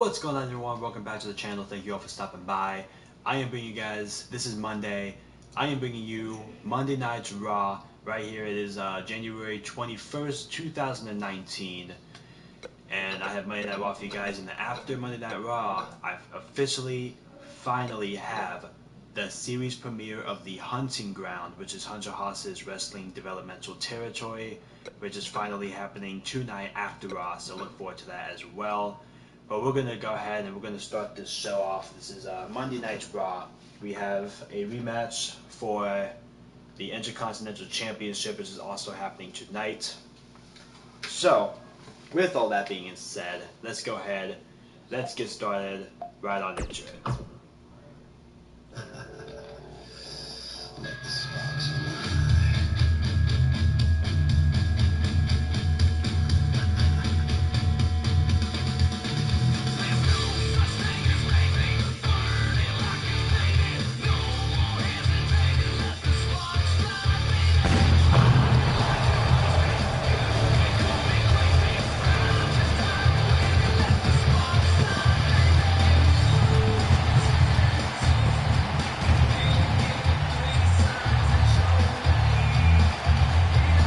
What's going on, everyone? Welcome back to the channel. Thank you all for stopping by. I am bringing you guys, this is Monday. I am bringing you Monday Night Raw. Right here it is January 21st, 2019. And I have Monday Night Raw for you guys. And after Monday Night Raw, I finally have the series premiere of The Hunting Ground, which is Hunter Haas's Wrestling Developmental Territory, which is finally happening tonight after Raw. So look forward to that as well. But we're going to go ahead and we're going to start this show off. This is Monday Night Raw. We have a rematch for the Intercontinental Championship, which is also happening tonight. So, with all that being said, let's go ahead. Let's get started right on into it.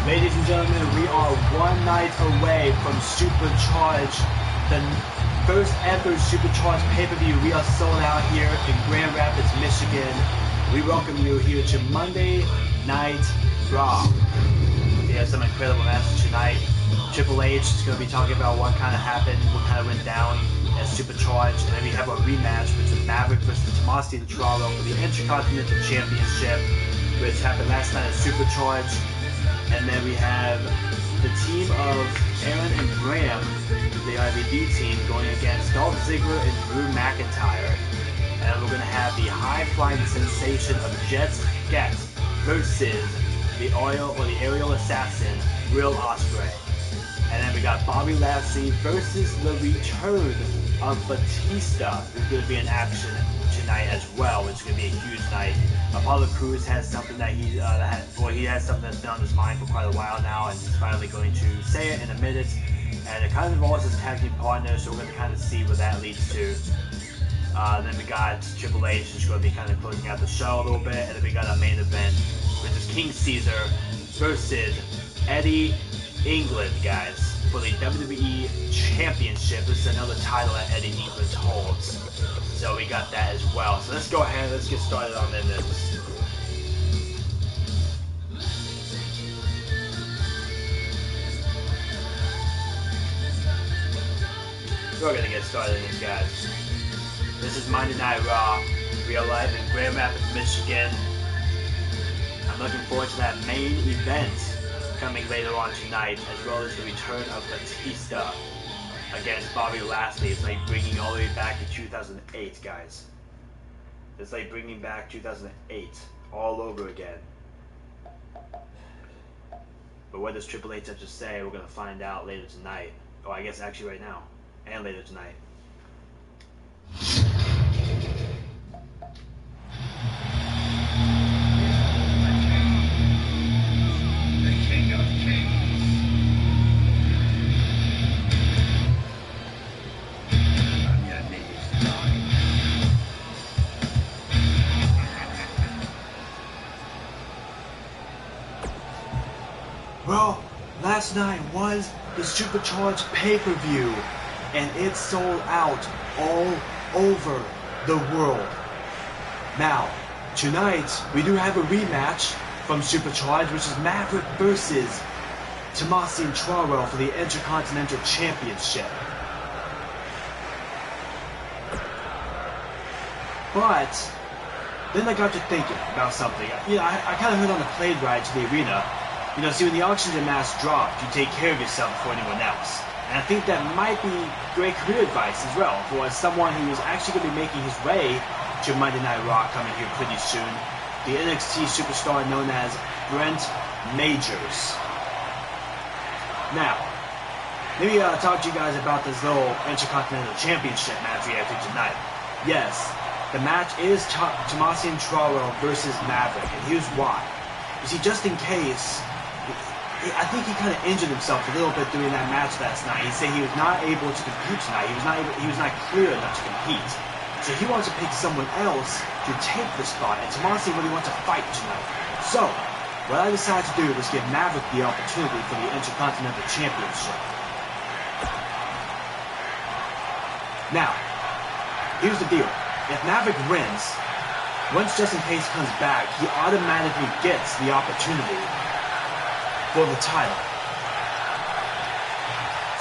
Ladies and gentlemen, we are one night away from Supercharge, the first ever Supercharge pay-per-view. We are sold out here in Grand Rapids, Michigan. We welcome you here to Monday Night Raw. We have some incredible matches tonight. Triple H is going to be talking about what kind of happened, what kind of went down at Supercharge. And then we have a rematch between Maverick versus Tommaso Ciampa for the Intercontinental Championship, which happened last night at Supercharge. And then we have the team of Aaron and Graham, the IVB team, going against Dolph Ziggler and Drew McIntyre. And we're going to have the high-flying sensation of Jet Get versus the aerial assassin, Will Ospreay. And then we got Bobby Lashley versus the return of Batista, who's going to be in action tonight as well, which is going to be a huge night. Apollo Crews has something that he has something that's been on his mind for quite a while now, and he's finally going to say it in a minute. And it kind of involves his tag team partner, so we're going to kind of see what that leads to. Then we got Triple H, who's going to be kind of closing out the show a little bit, and then we got a main event, which is King Caesar versus Eddie England, guys, for the WWE Championship. This is another title that Eddie England holds. So we got that as well. So let's go ahead, let's get started on this. We're gonna get started in this, guys. This is Monday Night Raw. We are live in Grand Rapids, Michigan. I'm looking forward to that main event coming later on tonight, as well as the return of Batista against Bobby Lashley. It's like bringing all the way back to 2008, guys. It's like bringing back 2008 all over again. But what does Triple H have to say? We're going to find out later tonight. Or I guess actually right now. And later tonight. Well, last night was the Supercharged pay-per-view, and it sold out all over the world. Now, tonight, we do have a rematch from Supercharged, which is Maverick versus Tommaso Ciampa for the Intercontinental Championship. But then I got to thinking about something. I kind of heard on the plane ride to the arena, see, when the oxygen mask dropped, you take care of yourself before anyone else. And I think that might be great career advice as well for someone who is actually going to be making his way to Monday Night Raw coming here pretty soon. The NXT superstar known as Brent Majors. Now, let me talk to you guys about this little Intercontinental Championship match we have here tonight. Yes, the match is Tommaso Ciampa versus Maverick, and here's why. You see, just in case I think he kind of injured himself a little bit during that match last night. He said he was not able to compete tonight. He was not clear enough to compete. So he wants to pick someone else to take the spot, and Tommaso really wants to fight tonight. So, what I decided to do was give Maverick the opportunity for the Intercontinental Championship. Now, here's the deal. If Maverick wins, once Just In Case comes back, he automatically gets the opportunity for the title.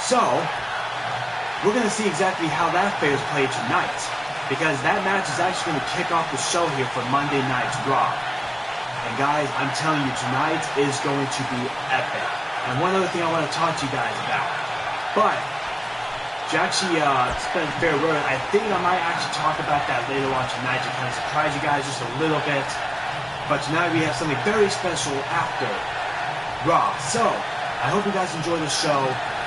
So, we're going to see exactly how that fair is played tonight, because that match is actually going to kick off the show here for Monday Night Raw. And guys, I'm telling you, tonight is going to be epic. And one other thing I want to talk to you guys about, but to actually spend a fair word, I think I might actually talk about that later on tonight to kind of surprise you guys just a little bit. But tonight we have something very special after Raw. So, I hope you guys enjoy the show.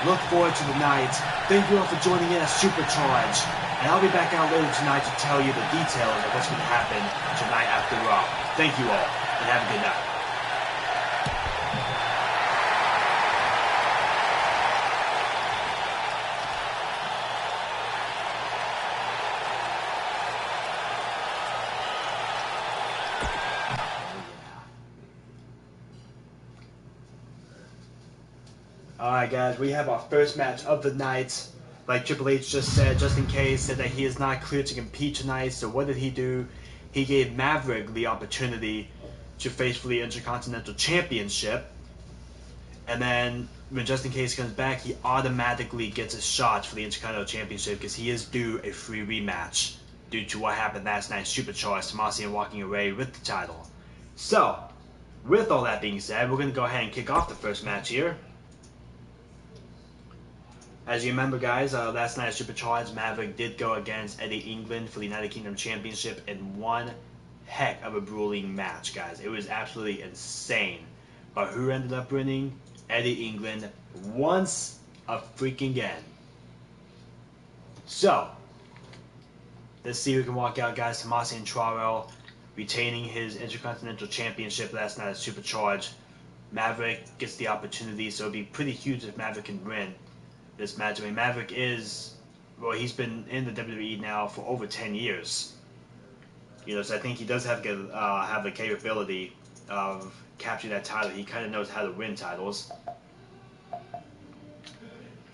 Look forward to the night. Thank you all for joining in at Supercharge. And I'll be back out later tonight to tell you the details of what's going to happen tonight after Raw. Thank you all, and have a good night. Alright guys, we have our first match of the night. Like Triple H just said, Just In Case said that he is not clear to compete tonight, so what did he do? He gave Maverick the opportunity to face for the Intercontinental Championship. And then when Just In Case comes back, he automatically gets a shot for the Intercontinental Championship because he is due a free rematch due to what happened last night, Supercharged, Tommaso walking away with the title. So, with all that being said, we're going to go ahead and kick off the first match here. As you remember, guys, last night at Supercharged, Maverick did go against Eddie England for the United Kingdom Championship in one heck of a grueling match, guys. It was absolutely insane. But who ended up winning? Eddie England once a freaking again. So, let's see who can walk out, guys. Tommaso Ciampa retaining his Intercontinental Championship last night at Supercharged. Maverick gets the opportunity, so it'd be pretty huge if Maverick can win this match. I mean, Maverick is, well, he's been in the WWE now for over 10 years. You know, so I think he does have the capability of capturing that title. He kind of knows how to win titles.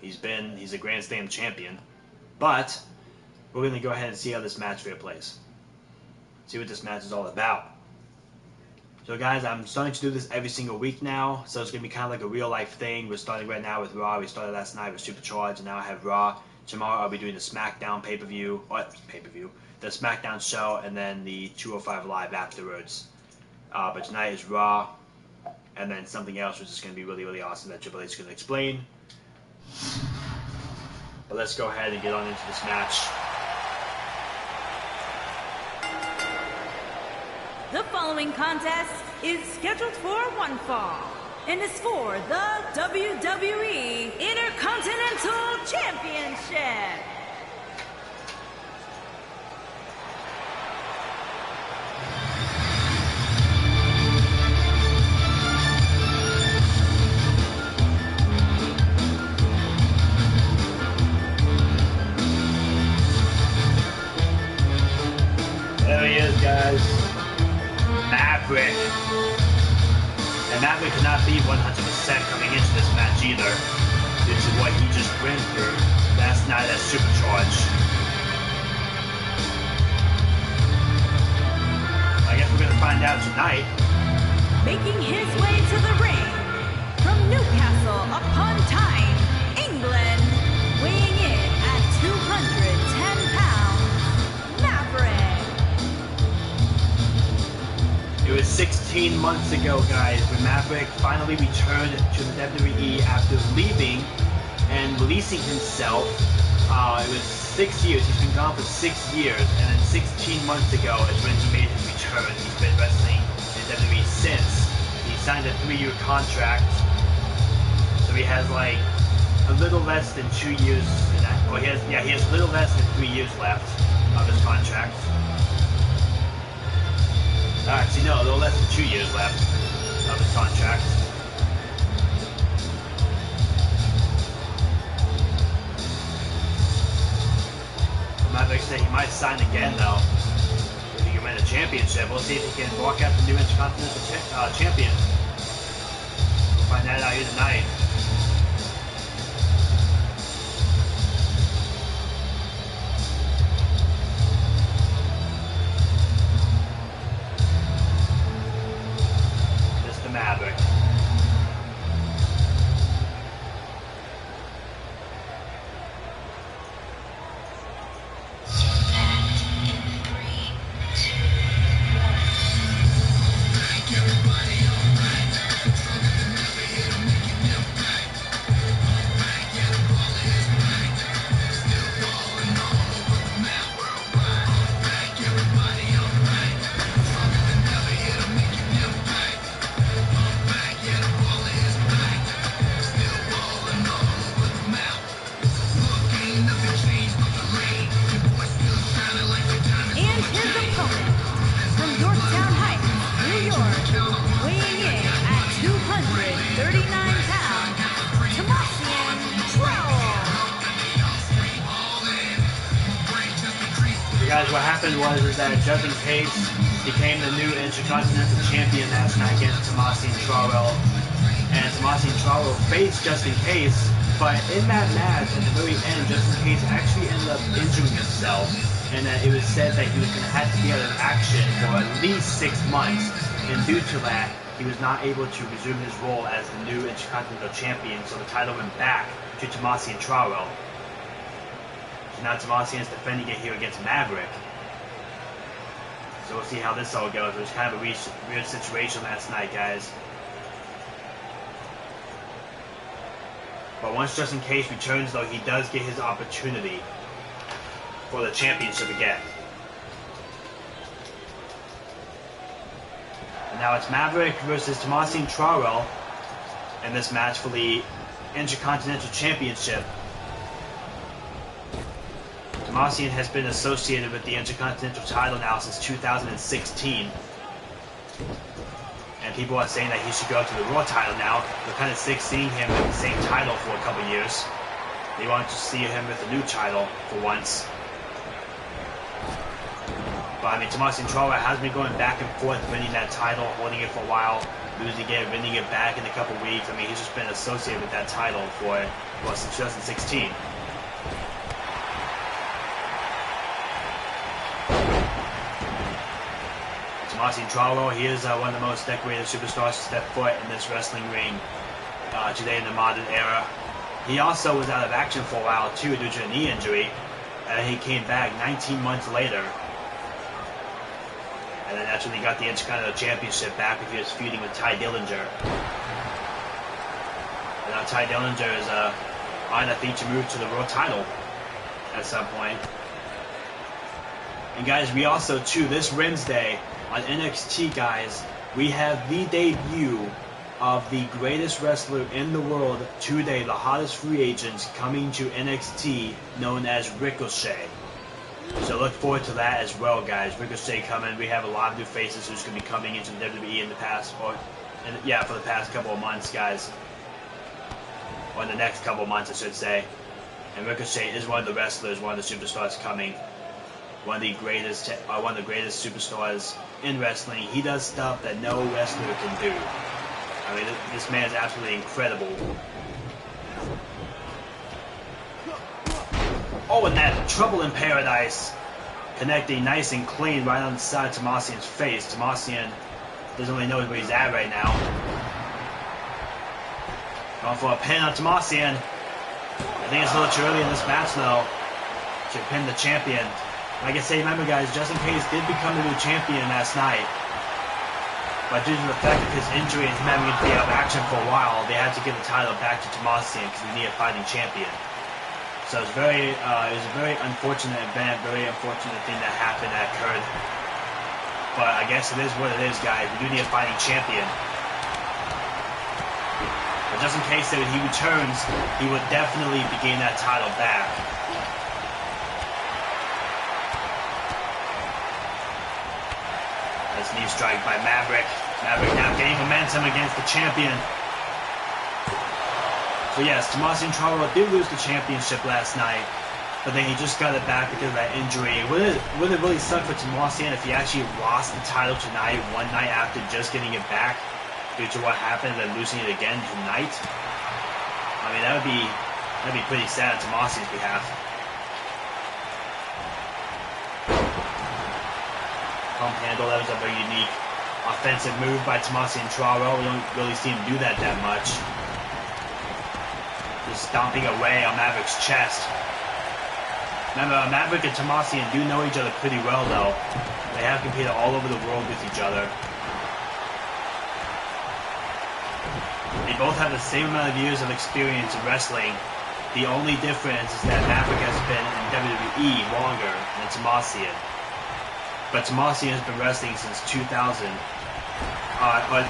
He's a Grand Slam champion. But we're going to go ahead and see how this match fair plays. See what this match is all about. So guys, I'm starting to do this every single week now, so it's going to be kind of like a real life thing. We're starting right now with Raw. We started last night with Supercharged, and now I have Raw. Tomorrow I'll be doing the SmackDown pay-per-view, the SmackDown show, and then the 205 Live afterwards. But tonight is Raw, and then something else which is going to be really, really awesome that Triple H is going to explain. But let's go ahead and get on into this match. The following contest is scheduled for one fall and is for the WWE Intercontinental Championship. There he is, guys. Maverick. And Maverick cannot be 100% coming into this match either, due to what he just went through last night at Supercharged. I guess we're going to find out tonight. Making his way to the ring from Newcastle upon Tyne, England, weighing in at 210 pounds, Maverick. It was 16 months ago, guys, when Maverick finally returned to the WWE after leaving and releasing himself. It was 6 years. He's been gone for 6 years, and then 16 months ago is when he made his return. He's been wrestling in WWE since. He signed a 3-year contract, so he has like a little less than 2 years. Well, he has a little less than 3 years left of his contract. Actually, no, a little less than 2 years left of his contract. Maverick said he might sign again, though. If he can win the championship, we'll see if he can walk out the new Intercontinental Champion. We'll find that out here tonight. Mr. Maverick. What happened was that Justin Case became the new Intercontinental Champion last night against Tommaso Ciampa, and Tommaso Ciampa faced Justin Case, but in that match, at the very end, Justin Case actually ended up injuring himself, and it was said that he was going to have to be out of action for at least 6 months, and due to that, he was not able to resume his role as the new Intercontinental Champion, so the title went back to Tommaso Ciampa. Now Tommaso is defending it here against Maverick. So we'll see how this all goes. It was kind of a weird situation last night, guys. But once Justin Case returns, though, he does get his opportunity for the championship again. And now it's Maverick versus Tommaso Ciampa in this match for the Intercontinental Championship. Tommaso has been associated with the Intercontinental title now since 2016. And people are saying that he should go to the Raw title now. They're kind of sick seeing him with the same title for a couple years. They want to see him with a new title for once. But I mean, Tommaso Ciampa has been going back and forth, winning that title, holding it for a while, losing it, winning it back in a couple weeks. I mean, he's just been associated with that title for, well, since 2016. Tommaso Ciampa, he is one of the most decorated superstars to step foot in this wrestling ring today in the modern era. He also was out of action for a while too due to a knee injury, and he came back 19 months later. And then that's when he got the Intercontinental Championship back when he was feuding with Ty Dillinger. And now Ty Dillinger is on, I think, to move to the Raw title at some point. And guys, we also too, this Wednesday on NXT, guys, we have the debut of the greatest wrestler in the world today, the hottest free agent coming to NXT, known as Ricochet. So look forward to that as well, guys. Ricochet coming. We have a lot of new faces who's going to be coming into the WWE in the past, for the past couple of months, guys. Or in the next couple of months, I should say. And Ricochet is one of the wrestlers, one of the superstars coming. One of the greatest superstars in wrestling. He does stuff that no wrestler can do. I mean, this man is absolutely incredible. Oh, and that Trouble in Paradise, connecting nice and clean right on the side of Tomasian's face. Tomasian doesn't really know where he's at right now. Going for a pin on Tomasian. I think it's a little too early in this match, though, to pin the champion. Like I say, remember, guys, Justin Case did become the new champion last night. But due to the fact of his injury and him having to be out of action for a while, they had to give the title back to Tomasian because we need a fighting champion. So it was a very unfortunate event, very unfortunate thing that happened, that occurred. But I guess it is what it is, guys. We do need a fighting champion. But just in case that when he returns, he would definitely be getting that title back. Nice knee strike by Maverick. Maverick now gaining momentum against the champion. So yes, Tommaso Ciampa did lose the championship last night. but then he just got it back because of that injury. Would it really suck for Tomasian if he actually lost the title tonight, one night after just getting it back due to what happened and losing it again tonight? I mean, that'd be pretty sad on Tomasian's behalf. Pump handle, that was a very unique offensive move by Tomasian Traoré. We don't really see him do that much. Just stomping away on Maverick's chest. Remember, Maverick and Tomasian do know each other pretty well, though. They have competed all over the world with each other. They both have the same amount of years of experience in wrestling. The only difference is that Maverick has been in WWE longer than Tomasian. But Tomasian has been wrestling since 2000.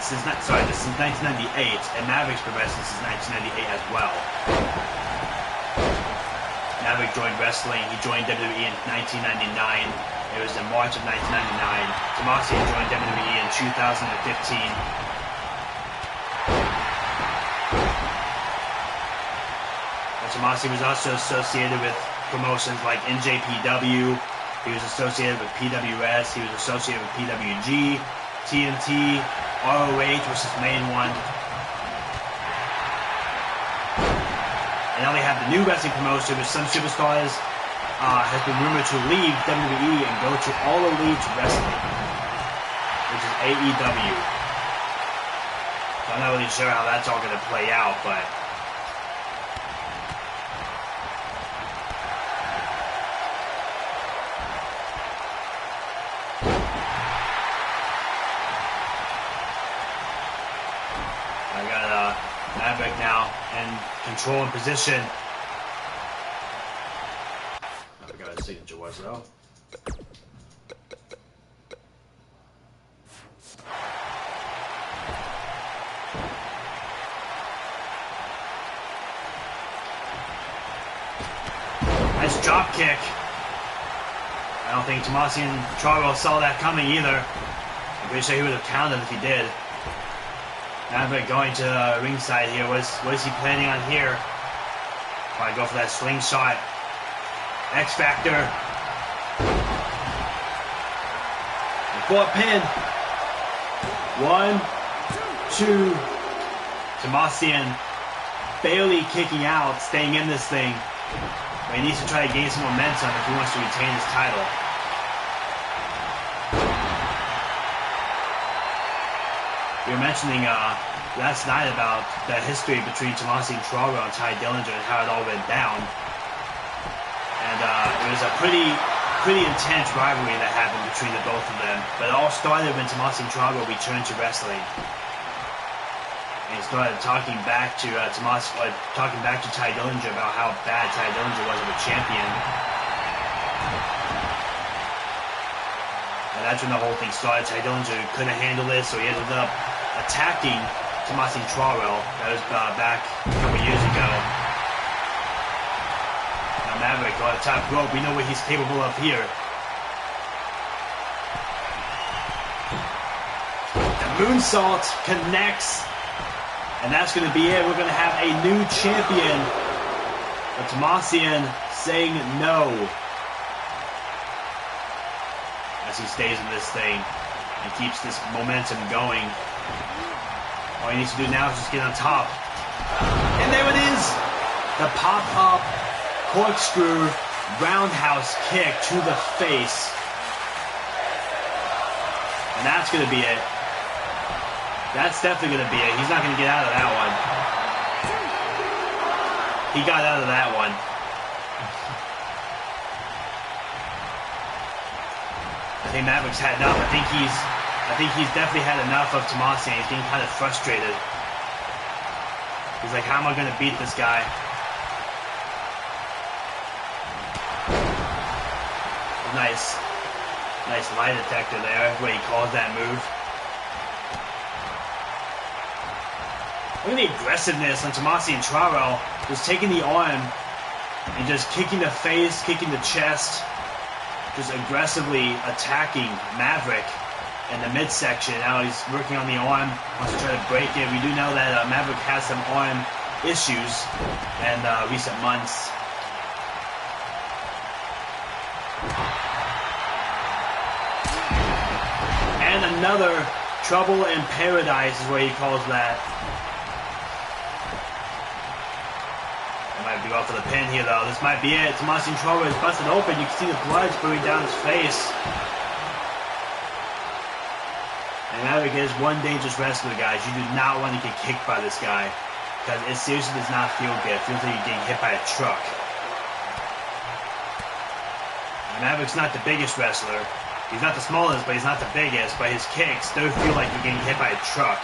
Since 1998, and Maverick's been wrestling since 1998 as well. Maverick joined wrestling. He joined WWE in 1999. It was in March of 1999. Tomasian joined WWE in 2015. Tomasian was also associated with promotions like NJPW. He was associated with PWS. He was associated with PWG, TNT, ROH was his main one. And now they have the new wrestling promotion with some superstars has been rumored to leave WWE and go to All Elite Wrestling, which is AEW. So I'm not really sure how that's all going to play out, but I got Maverick now in control and position. I forgot his signature was though. Nice drop kick. I don't think Tomasian Traoré saw that coming either. I'm pretty sure he would have counted if he did. Maverick going to ringside here. What is he planning on here? Probably go for that slingshot. X Factor. For a pin. 1, 2. Tomasian barely kicking out, staying in this thing. But he needs to try to gain some momentum if he wants to retain his title. We were mentioning last night about the history between Tomasian Traoré and Tye Dillinger and how it all went down. And it was a pretty intense rivalry that happened between the both of them. But it all started when Tomasian Traoré returned to wrestling. And he started talking back to Tye Dillinger about how bad Tye Dillinger was of a champion. And that's when the whole thing started. Tye Dillinger couldn't handle this, so he ended up attacking Tomasian Traoré. That was back a couple years ago. Now Maverick on the top rope. We know what he's capable of here. The moonsault connects. And that's going to be it. We're going to have a new champion. But Tomasian saying no. As he stays in this thing and keeps this momentum going. All he needs to do now is just get on top. And there it is! The pop-up corkscrew roundhouse kick to the face. And that's going to be it. That's definitely going to be it. He's not going to get out of that one. He got out of that one. I think Maverick's had enough. I think he's definitely had enough of Tomasian. He's getting kind of frustrated. He's like, how am I going to beat this guy? Nice lie detector there, where he calls that move. Look at the aggressiveness on Tomasian Traoré. Just taking the arm and just kicking the face, kicking the chest. Just aggressively attacking Maverick in the midsection. Now he's working on the arm, wants to try to break it. We do know that Maverick has some arm issues in recent months. And another trouble in paradise is what he calls that. That might be off for the pin here, though. This might be it. Tommaso Ciampa is busted open. You can see the blood spewing down his face. And Maverick is one dangerous wrestler, guys. You do not want to get kicked by this guy. Because it seriously does not feel good. It feels like you're getting hit by a truck. And Maverick's not the biggest wrestler. He's not the smallest, but he's not the biggest. But his kicks do feel like you're getting hit by a truck.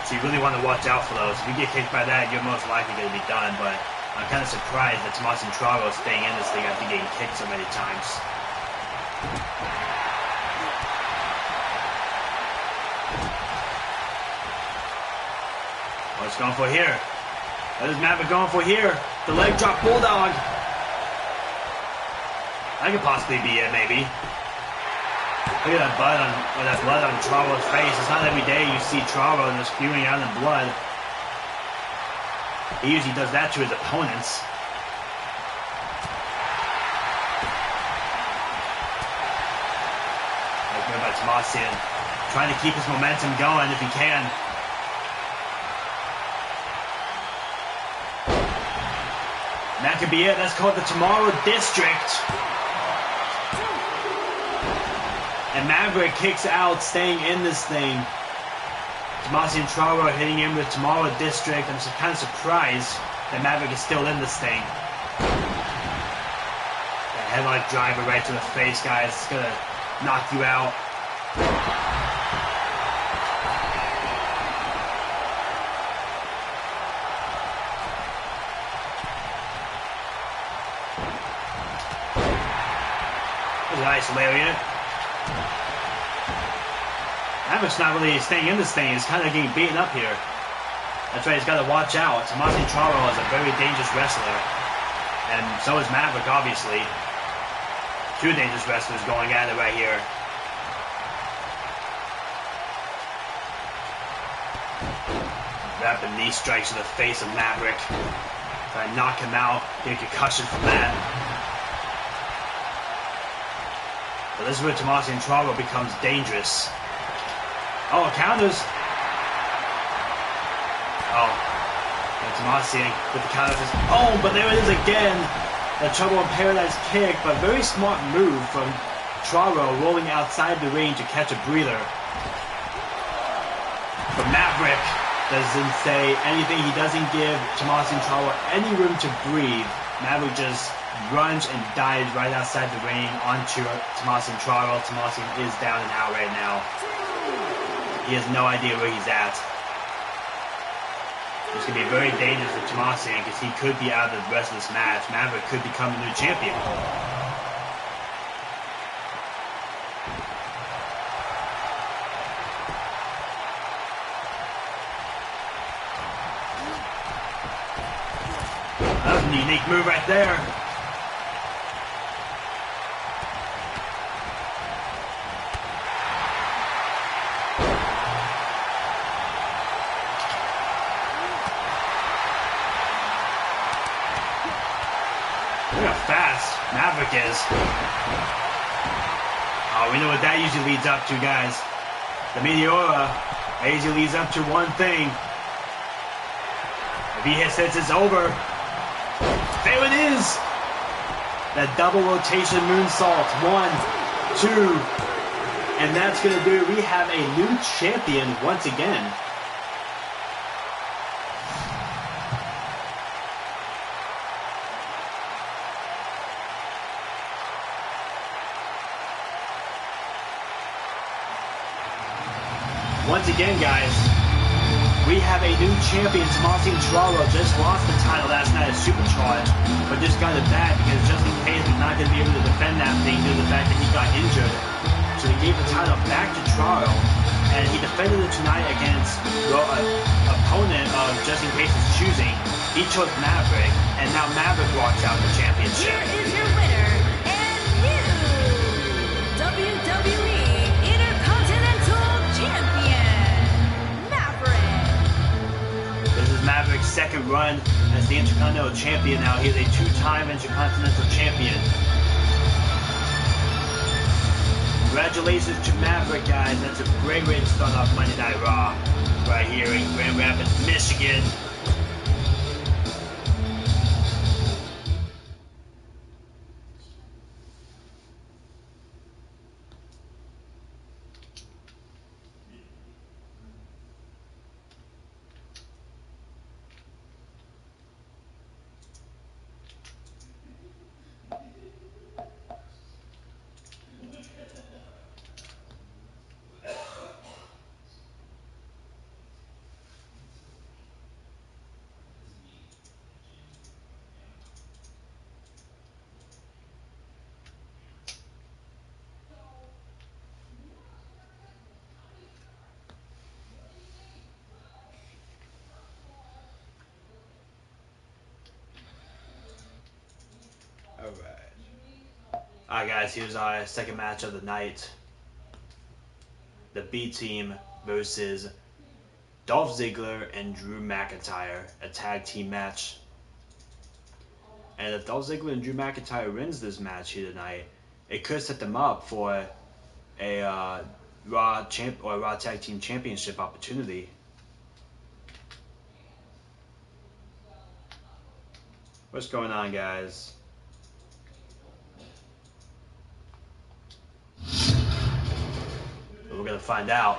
So you really want to watch out for those. If you get kicked by that, you're most likely going to be done. But I'm kind of surprised that Tommaso Ciampa is staying in this thing after getting kicked so many times. What's going for here? What is Maverick going for here? The leg drop bulldog. That could possibly be it, maybe. Look at that blood on Ciampa's face. It's not every day you see Ciampa just spewing out in blood. He usually does that to his opponents. Nice move by Tommaso, trying to keep his momentum going if he can. And that could be it. That's called the Tomorrow District. And Maverick kicks out, staying in this thing. Tommaso Ciampa hitting him with Tomorrow District. I'm kind of surprised that Maverick is still in this thing. That headlock driver right to the face, guys. It's gonna knock you out. There's a nice lariat. Maverick's not really staying in this thing. He's kind of getting beaten up here. That's right, he's got to watch out. Tommaso Ciampa is a very dangerous wrestler. And so is Maverick, obviously. Two dangerous wrestlers going at it right here. Rapid knee strikes to the face of Maverick. Try to knock him out, get a concussion from that. But this is where Tommaso Ciampa becomes dangerous. Oh, counters. Oh. And Tommaso with the counters. Oh, but there it is again. The Trouble in Paradise kick, but very smart move from Ciampa rolling outside the ring to catch a breather. But Maverick doesn't say anything. He doesn't give Tommaso Ciampa any room to breathe. Maverick just runs and dives right outside the ring onto Tommaso Ciampa. Tommaso is down and out right now. He has no idea where he's at. It's going to be very dangerous for Tommaso because he could be out of the rest of this match. Maverick could become the new champion. That was a unique move right there. Look how fast Maverick is. Oh, we know what that usually leads up to, guys. The Meteora, that usually leads up to one thing. If he says it's over, there it is! That double rotation moonsault. 1, 2, and that's going to do it. We have a new champion once again. Once again, guys, we have a new champion. Tommaso Ciampa just lost the title last night at Supercharged, but just got it back because Justin Case was not going to be able to defend that thing due to the fact that he got injured. So he gave the title back to Ciampa, and he defended it tonight against an opponent of Justin Case's choosing. He chose Maverick, and now Maverick walks out the championship. Here is your winner and new WWE Intercontinental Champion, Maverick. This is Maverick's second run as the Intercontinental Champion now. He's a two-time Intercontinental Champion. Congratulations to Maverick, guys. That's a great way to start off Monday Night Raw right here in Grand Rapids, Michigan. Alright guys, here's our second match of the night. The B Team versus Dolph Ziggler and Drew McIntyre, a tag team match. And if Dolph Ziggler and Drew McIntyre wins this match here tonight, it could set them up for a Raw Tag Team Championship opportunity. What's going on, guys? We're gonna find out.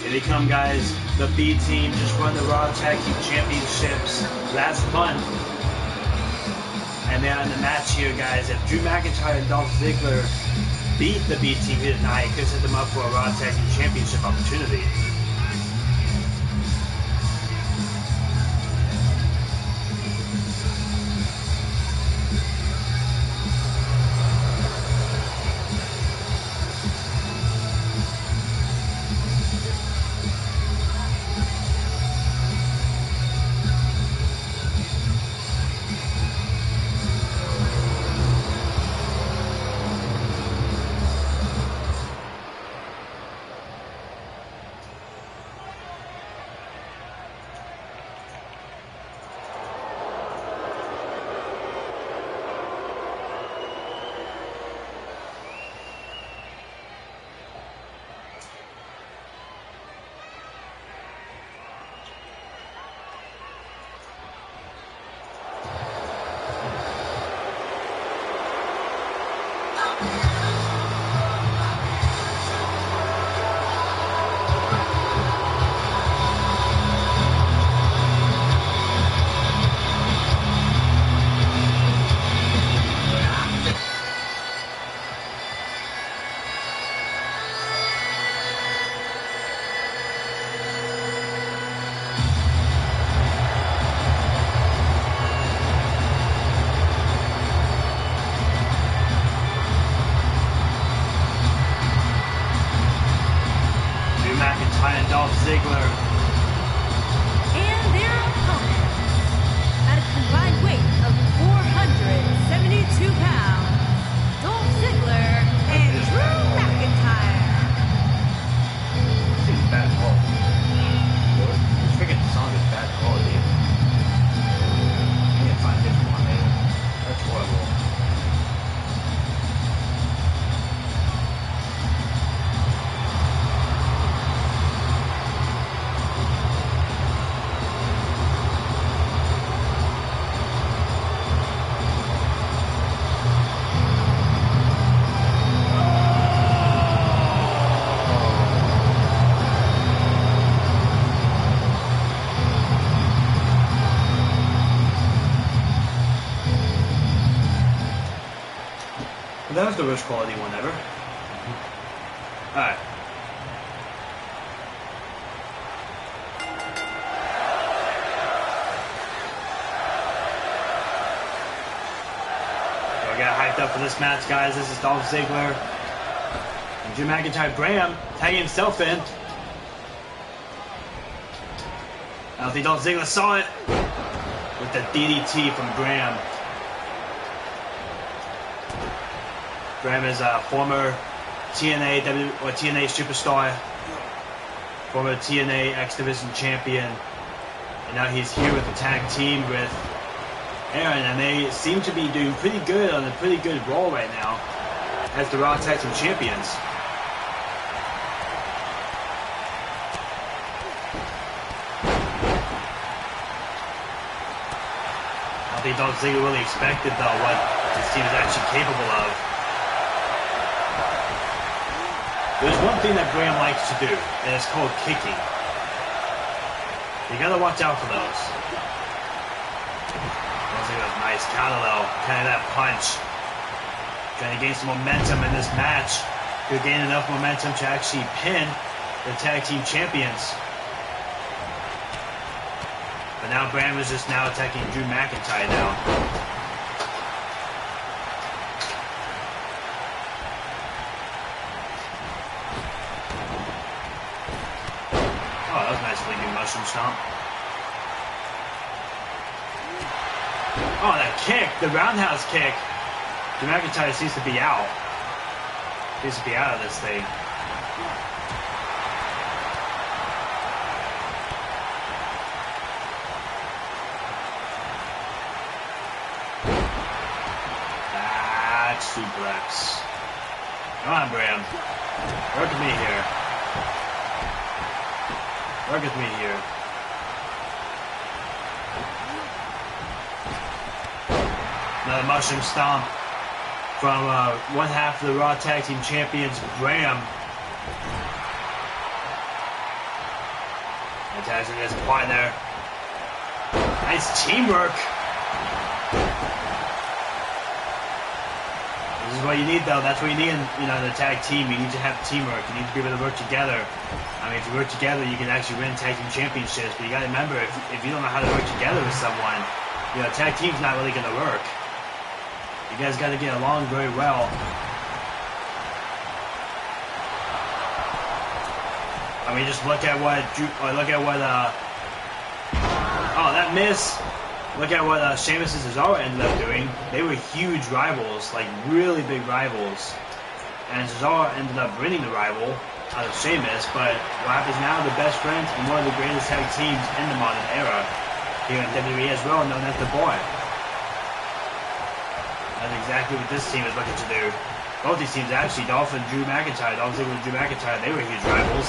Here they come, guys. The B Team just won the Raw Tag Team Championships last month. And they're in the match here, guys. If Drew McIntyre and Dolph Ziggler beat the B Team here tonight, it could set them up for a Raw Tag Team Championship opportunity. That was the worst quality one ever. Alright. So we got hyped up for this match, guys. This is Dolph Ziggler and Drew McIntyre. Graham tagging himself in. I don't think Dolph Ziggler saw it with the DDT from Graham. Graham is a former TNA superstar, former TNA X Division champion, and now he's here with the tag team with Aaron, and they seem to be doing pretty good on a pretty good roll right now as the Raw Tag Team champions. I don't think Dolph Ziggler really expected though what this team is actually capable of. There's one thing that Graham likes to do, and it's called kicking. You gotta watch out for those. Nice counter though, kind of that punch. Trying to gain some momentum in this match. Could gain enough momentum to actually pin the tag team champions. But now Graham is just now attacking Drew McIntyre now. Mushroom stomp. Oh, that kick, the roundhouse kick. Drew McIntyre seems to be out. Seems to be out of this thing. Back suplex. Come on, Graham. Work with me here. Work with me here. Another mushroom stomp from one half of the Raw Tag Team Champions, Graham. Attaching his partner. Nice teamwork. This is what you need, though. That's what you need in the tag team. You need to have teamwork. You need to be able to work together. I mean, if you work together, you can actually win tag team championships. But you got to remember, if you don't know how to work together with someone, tag team's not really going to work. You guys got to get along very well. I mean, just look at what oh, that miss. Look at what Sheamus and Cesaro ended up doing. They were huge rivals, like really big rivals. And Cesaro ended up winning the rival out of Sheamus, but what happens now, the best friends and one of the greatest tag teams in the modern era here in WWE as well, known as The Boy. That's exactly what this team is looking to do. Both these teams, actually, Dolph and Drew McIntyre, Dolph Ziggler and Drew McIntyre, they were huge rivals.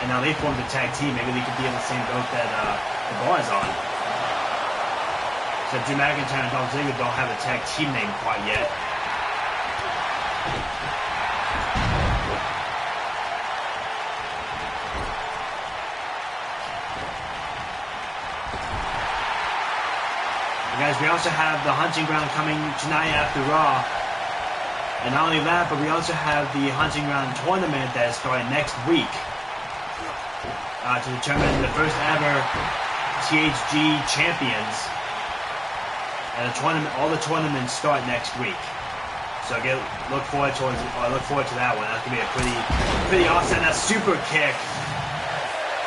And now they formed a tag team. Maybe they could be in the same boat that The Boy is on. So Drew McIntyre and Dolph Ziggler don't have a tag team name quite yet. Guys, we also have the Hunting Ground coming tonight after Raw. And not only that, but we also have the Hunting Ground tournament that is starting next week to determine the first ever THG champions. And all the tournaments start next week. So look forward to that one. That's gonna be a pretty awesome. That super kick.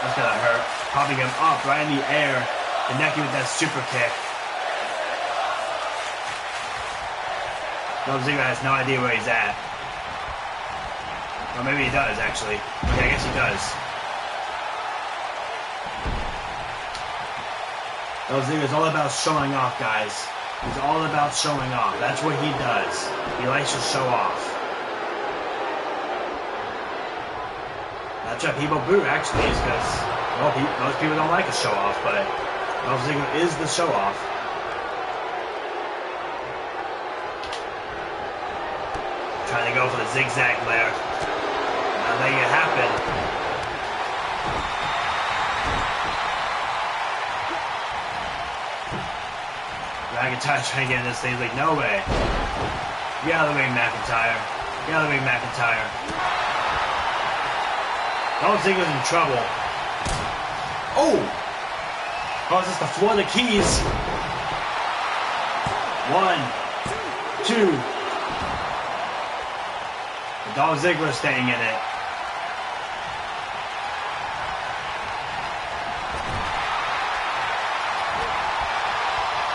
That's gonna hurt. Popping him up right in the air, connecting with that super kick. Dolph Ziggler has no idea where he's at. Or maybe he does, actually. Okay, I guess he does. Dolph Ziggler's all about showing off, guys. He's all about showing off. That's what he does. He likes to show off. That's why people boo, actually, is because, well, most people don't like a show off, but Dolph Ziggler is the show off. Trying to go for the zigzag there. Not letting it happen. McIntyre trying to get in this thing. He's like, no way. Get out of the ring, McIntyre. Get out of the ring, McIntyre. Dolph Ziggler's in trouble. Oh! Causes the floor the keys. 1, 2. Dolph Ziggler staying in it.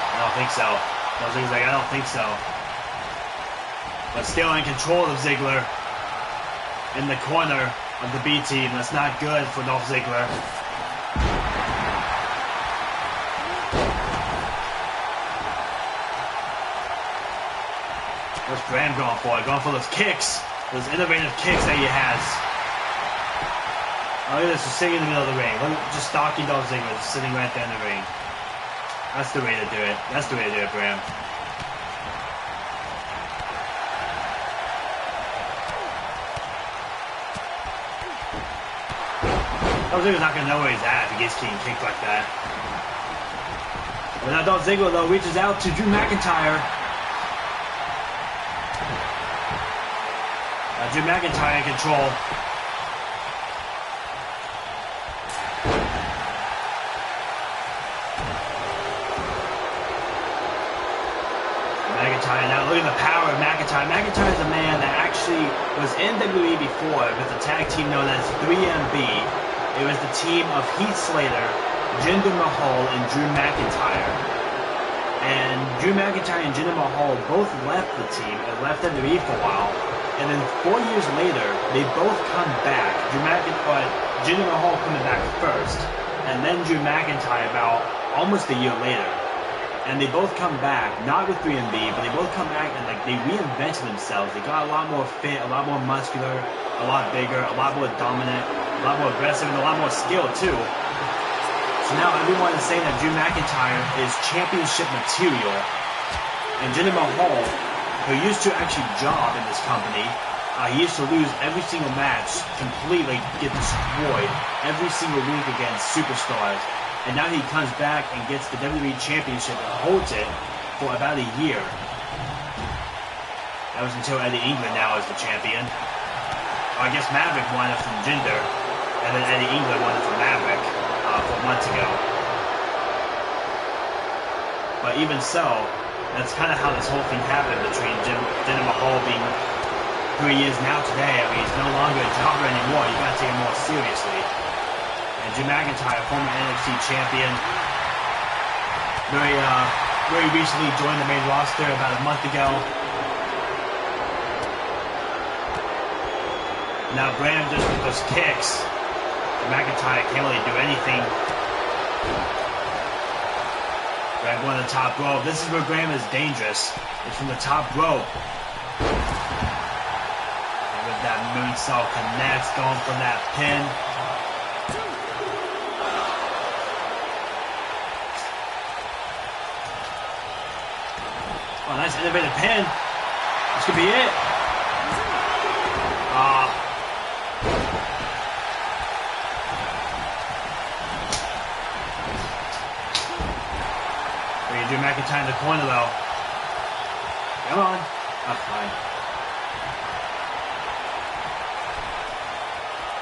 I don't think so. Dolph Ziggler's like, I don't think so. But still in control of Ziggler. In the corner of the B team. That's not good for Dolph Ziggler. What's Graham going for? Going for those kicks. Those innovative kicks that he has. Oh, look at this. Just sitting in the middle of the ring. Look, just stalking Dolph Ziggler. Just sitting right there in the ring. That's the way to do it. That's the way to do it, Graham. Dolph Ziggler's not going to know where he's at if he gets getting kicked like that. But now Dolph Ziggler, though, reaches out to Drew McIntyre. Drew McIntyre in control. McIntyre now, look at the power of McIntyre. McIntyre is a man that actually was in WWE before with a tag team known as 3MB. It was the team of Heath Slater, Jinder Mahal, and Drew McIntyre. And Drew McIntyre and Jinder Mahal both left the team and left WWE for a while. And then 4 years later, they both come back. Jinder Mahal coming back first, and then Drew McIntyre about almost a year later. And they both come back, not with 3MB, but they both come back and like they reinvented themselves. They got a lot more fit, a lot more muscular, a lot bigger, a lot more dominant, a lot more aggressive, and a lot more skill too. So now everyone is saying that Drew McIntyre is championship material, and Jinder Mahal, who used to actually job in this company, he used to lose every single match, completely get destroyed every single week against superstars. And now he comes back and gets the WWE Championship and holds it for about a year. That was until Eddie England now is the champion. I guess Maverick won it from Jinder, and then Eddie England won it from Maverick 4 months ago. But even so, that's kind of how this whole thing happened between Jinder Mahal being who he is now today. I mean, he's no longer a jobber anymore. You gotta take him more seriously. And Drew McIntyre, former NXT champion, very recently joined the main roster about a month ago. Now Graham just with those kicks. McIntyre can't really do anything. Graham going to the top rope. This is where Graham is dangerous. It's from the top rope. And with that moonsault connects, going for that pin. Oh, nice innovative pin. This could be it. Drew McIntyre in the corner though. Come on. Oh, fine.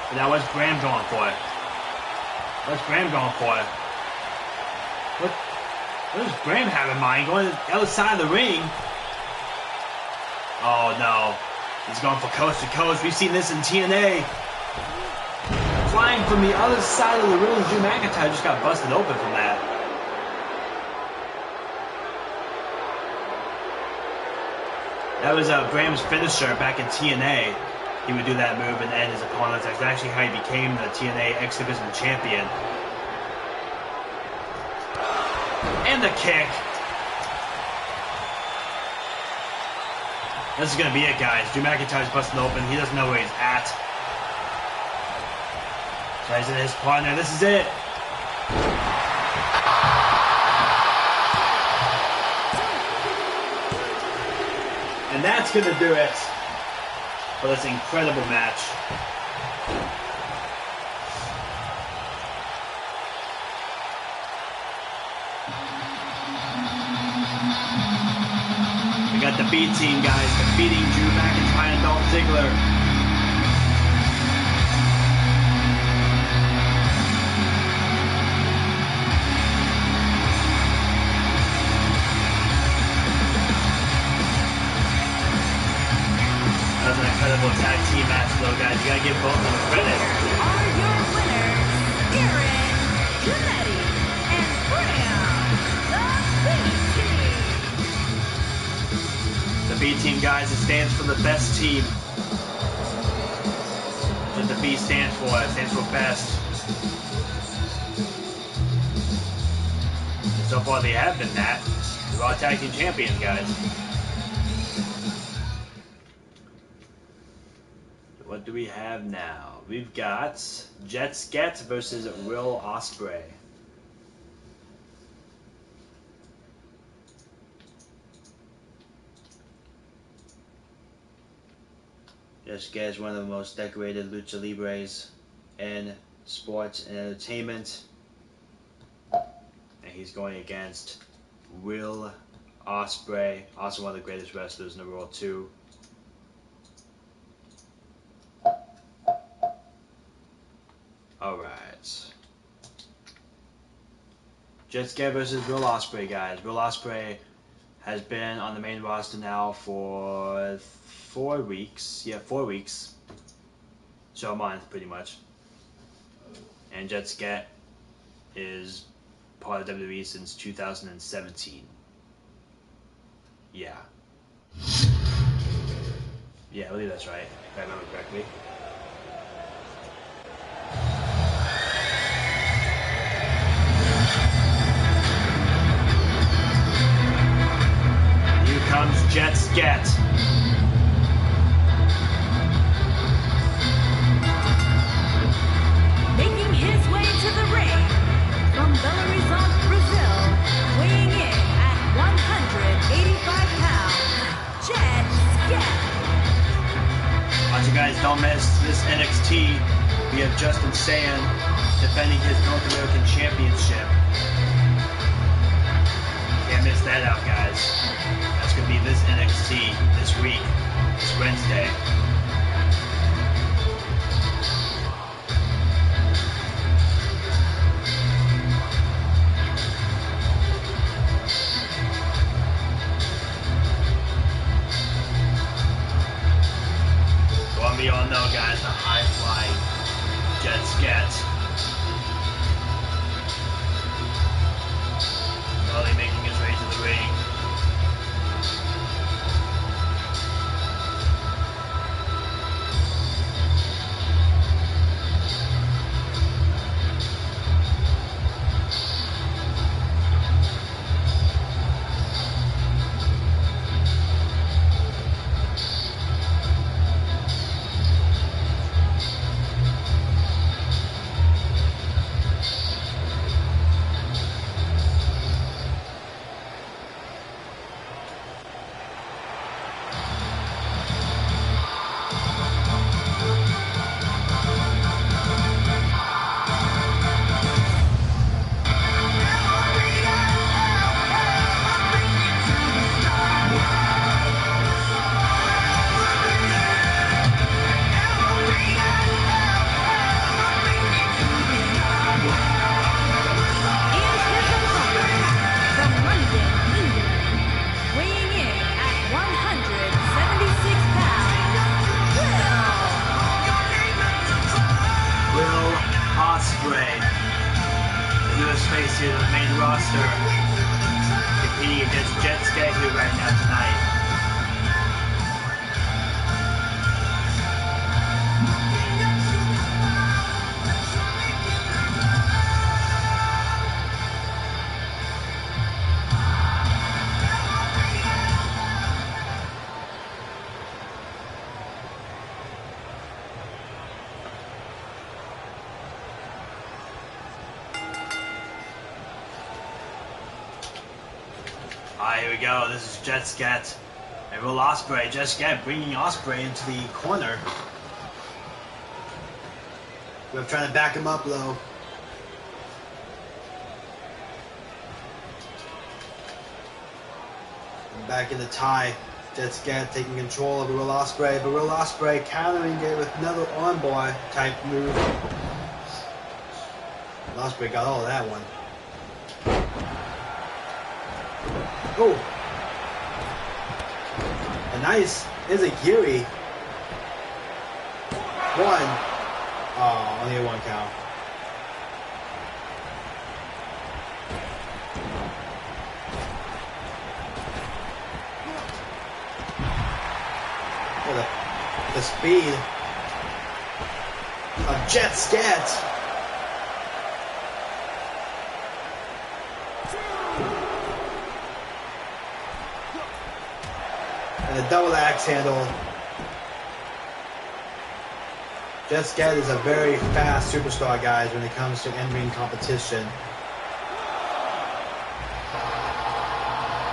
But now what's Graham going for? What's Graham going for? What does Graham have in mind? Going to the other side of the ring? Oh no. He's going for coast to coast. We've seen this in TNA. Flying from the other side of the ring. Drew McIntyre just got busted open from that. That was Graham's finisher back in TNA. He would do that move and end his opponents. That's actually how he became the TNA X Division champion. And the kick. This is going to be it, guys. Drew McIntyre's busting open. He doesn't know where he's at. Tries in his partner. This is it. And that's going to do it for this incredible match. We got the B team, guys, defeating Drew McIntyre and Dolph Ziggler. That was an incredible tag team match, though, guys. You gotta give both of them credit. Here are your winners, Aaron Jannetty and Graham, the B team. The B team, guys, it stands for the best team. That's what the B stands for. It stands for best. So far, they have been that. The Raw Tag Team Champions, guys. What do we have now? We've got Jet Sket versus Will Ospreay. Jet Sket is one of the most decorated lucha libres in sports and entertainment. And he's going against Will Ospreay, also one of the greatest wrestlers in the world too. Alright. Jet Sket versus Will Ospreay, guys. Will Ospreay has been on the main roster now for 4 weeks. Yeah, 4 weeks. So a month, pretty much. And Jet Sket is part of WWE since 2017. Yeah. Yeah, I believe that's right, if I remember correctly. Comes Jet Sket. Making his way to the ring from Belo Horizonte, Brazil, weighing in at 185 pounds, Jet Sket. Watch you guys, don't miss this NXT. We have Justin Sand defending his North American Championship. Can't miss that out, guys. That's going to be this NXT this week, this Wednesday. The one we all know, guys, the high-flying Jet Sket. Slowly making his way to the ring. face here to the main roster, competing against Jet Sket here right now tonight. Alright, here we go. This is Jet Sket and Will Ospreay. Jet Sket bringing Ospreay into the corner. We're trying to back him up low. Back in the tie. Jet Scat taking control of Will Ospreay, but Will Ospreay countering it with another armbar type move. Ospreay got all of that one. Oh! A nice Izagiri. One. Oh, only a 1 count. Oh, the speed of Jet Scat. And a double axe handle. Jet Scat is a very fast superstar, guys, when it comes to in-ring competition.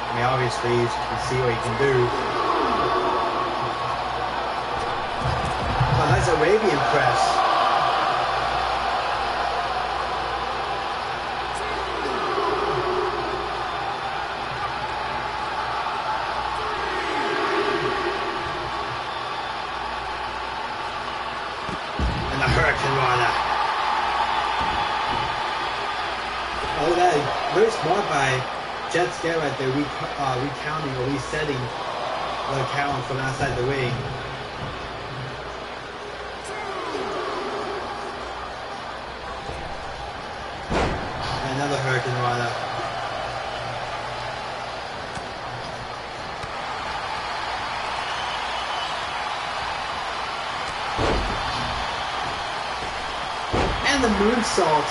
I mean, obviously, you can see what he can do. Oh, nice Arabian press. Very smart by Jet Scat right there, recounting or resetting the count from outside the ring. And another Hurricane Rana. And the moonsault.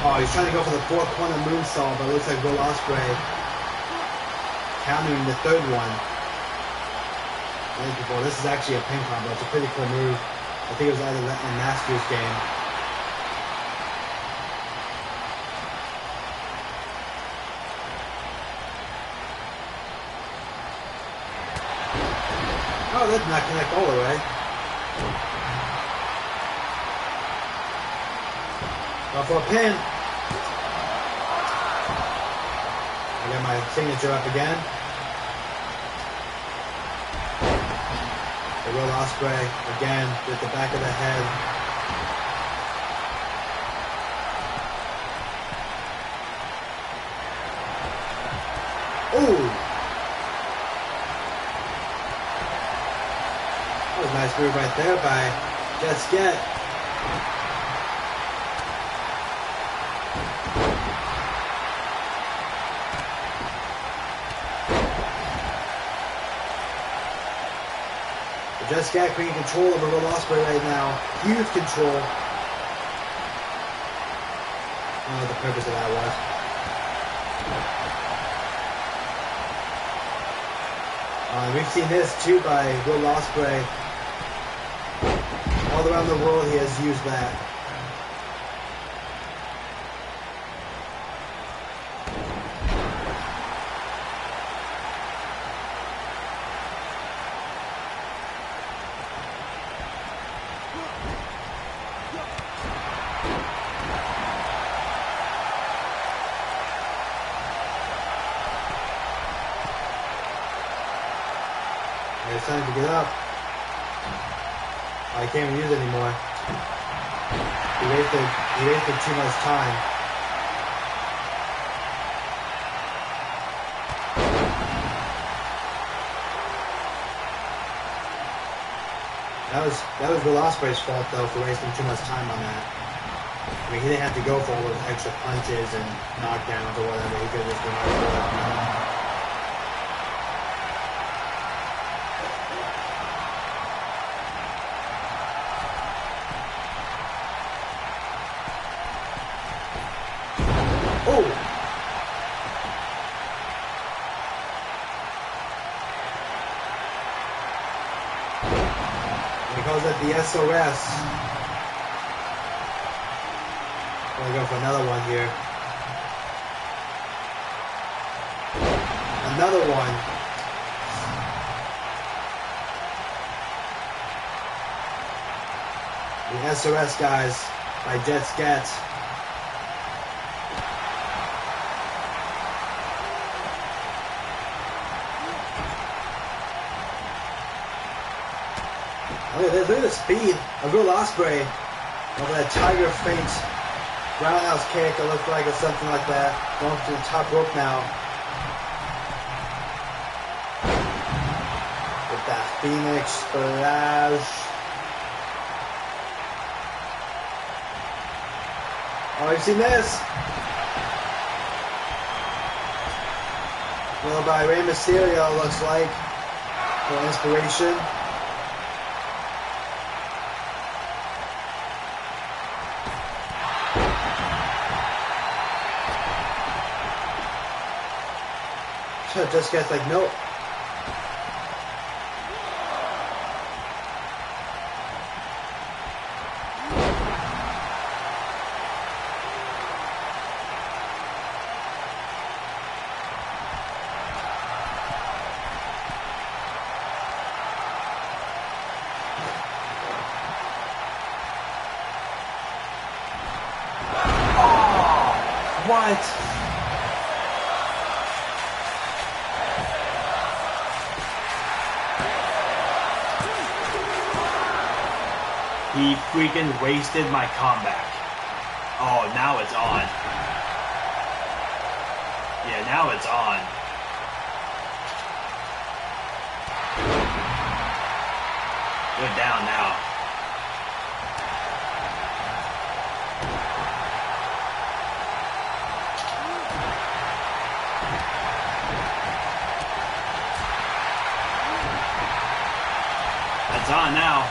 Oh, he's trying to go for the 4-corner moonsault, but it looks like Will Ospreay countering the 3rd one. This is actually a pin combo. It's a pretty cool move. I think it was either in Masters game. Oh, that did not connect all the way. Go for a pin. I got my signature up again. The Will Ospreay again with the back of the head. Ooh! That was a nice move right there by Jet Scat. Jet Scat creating control over Will Ospreay right now. Huge control. I don't know what the purpose of that was. We've seen this too by Will Ospreay. All around the world he has used that. It's time to get up. I can't even use it anymore. He wasted too much time. That was Will Ospreay's fault though for wasting too much time on that. I mean, he didn't have to go for all those extra punches and knockdowns or whatever. He could have just been right for it. He calls it the SOS. We're going to go for another one here. Another one. The SOS, guys, by Jet Scat. Look at the speed of Will Ospreay over that Tiger feint. Roundhouse kick, it looks like, or something like that. Going to the top rope now. With that Phoenix Splash. Oh, you've seen this? Well, by Rey Mysterio, looks like, for inspiration. Just gets like, nope. Oh, what? He freaking wasted my comeback. Oh, now it's on. Yeah, now it's on. They're down now. It's on now.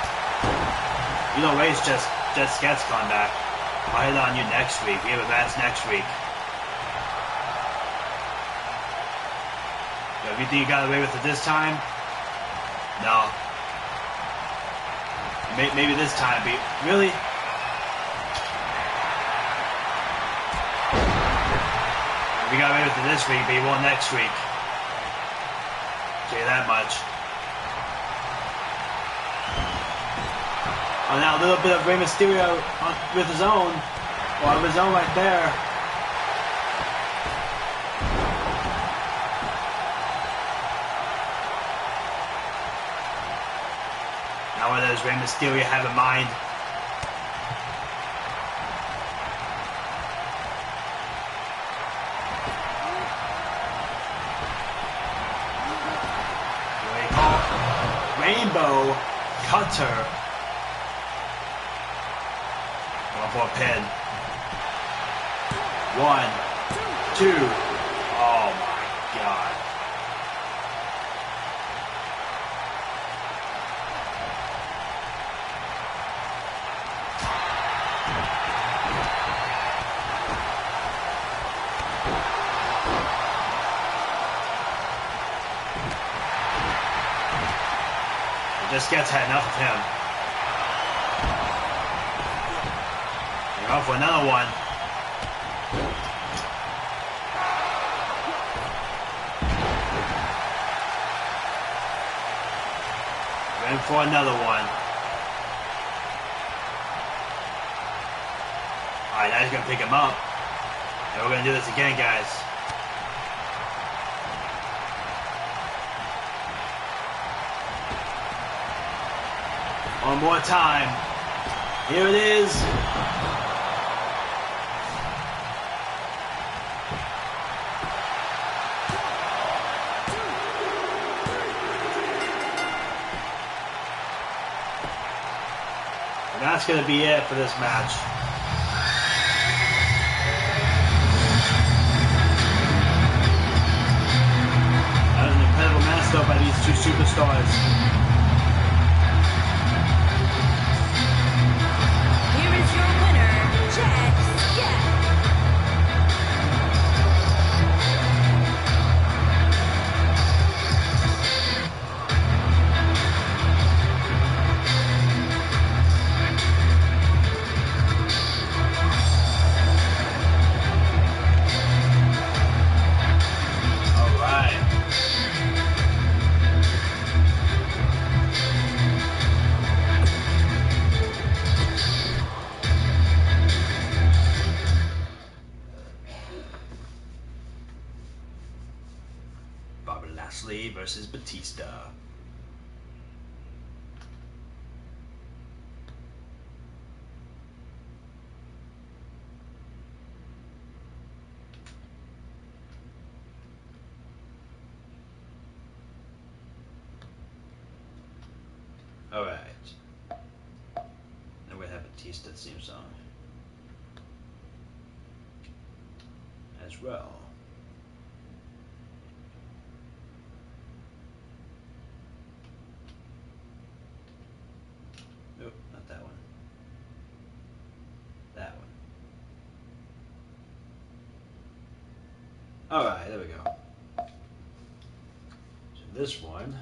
You know, Rey's just gets comeback. I'll hit on you next week. We have a match next week. Yo, you think you got away with it this time? No. Maybe this time, but really? We got away with it this week, but you won't next week. I'll tell you that much. Oh, now a little bit of Rey Mysterio with his own. Well, of his own right there. Now what does Rey Mysterio have in mind? What do you call it? Rainbow Cutter. For a pin. 1, 2. Oh my God. It just gets had enough of him. Go for another one. In for another one. Alright, now he's going to pick him up. And we're going to do this again, guys. One more time. Here it is. And that's going to be it for this match. That was an incredible match though by these two superstars. Here is your winner, Jack Scott. Lashley versus Batista. Alright. And we have Batista theme song as well. Nope, not that one. That one. Alright, there we go. So this one.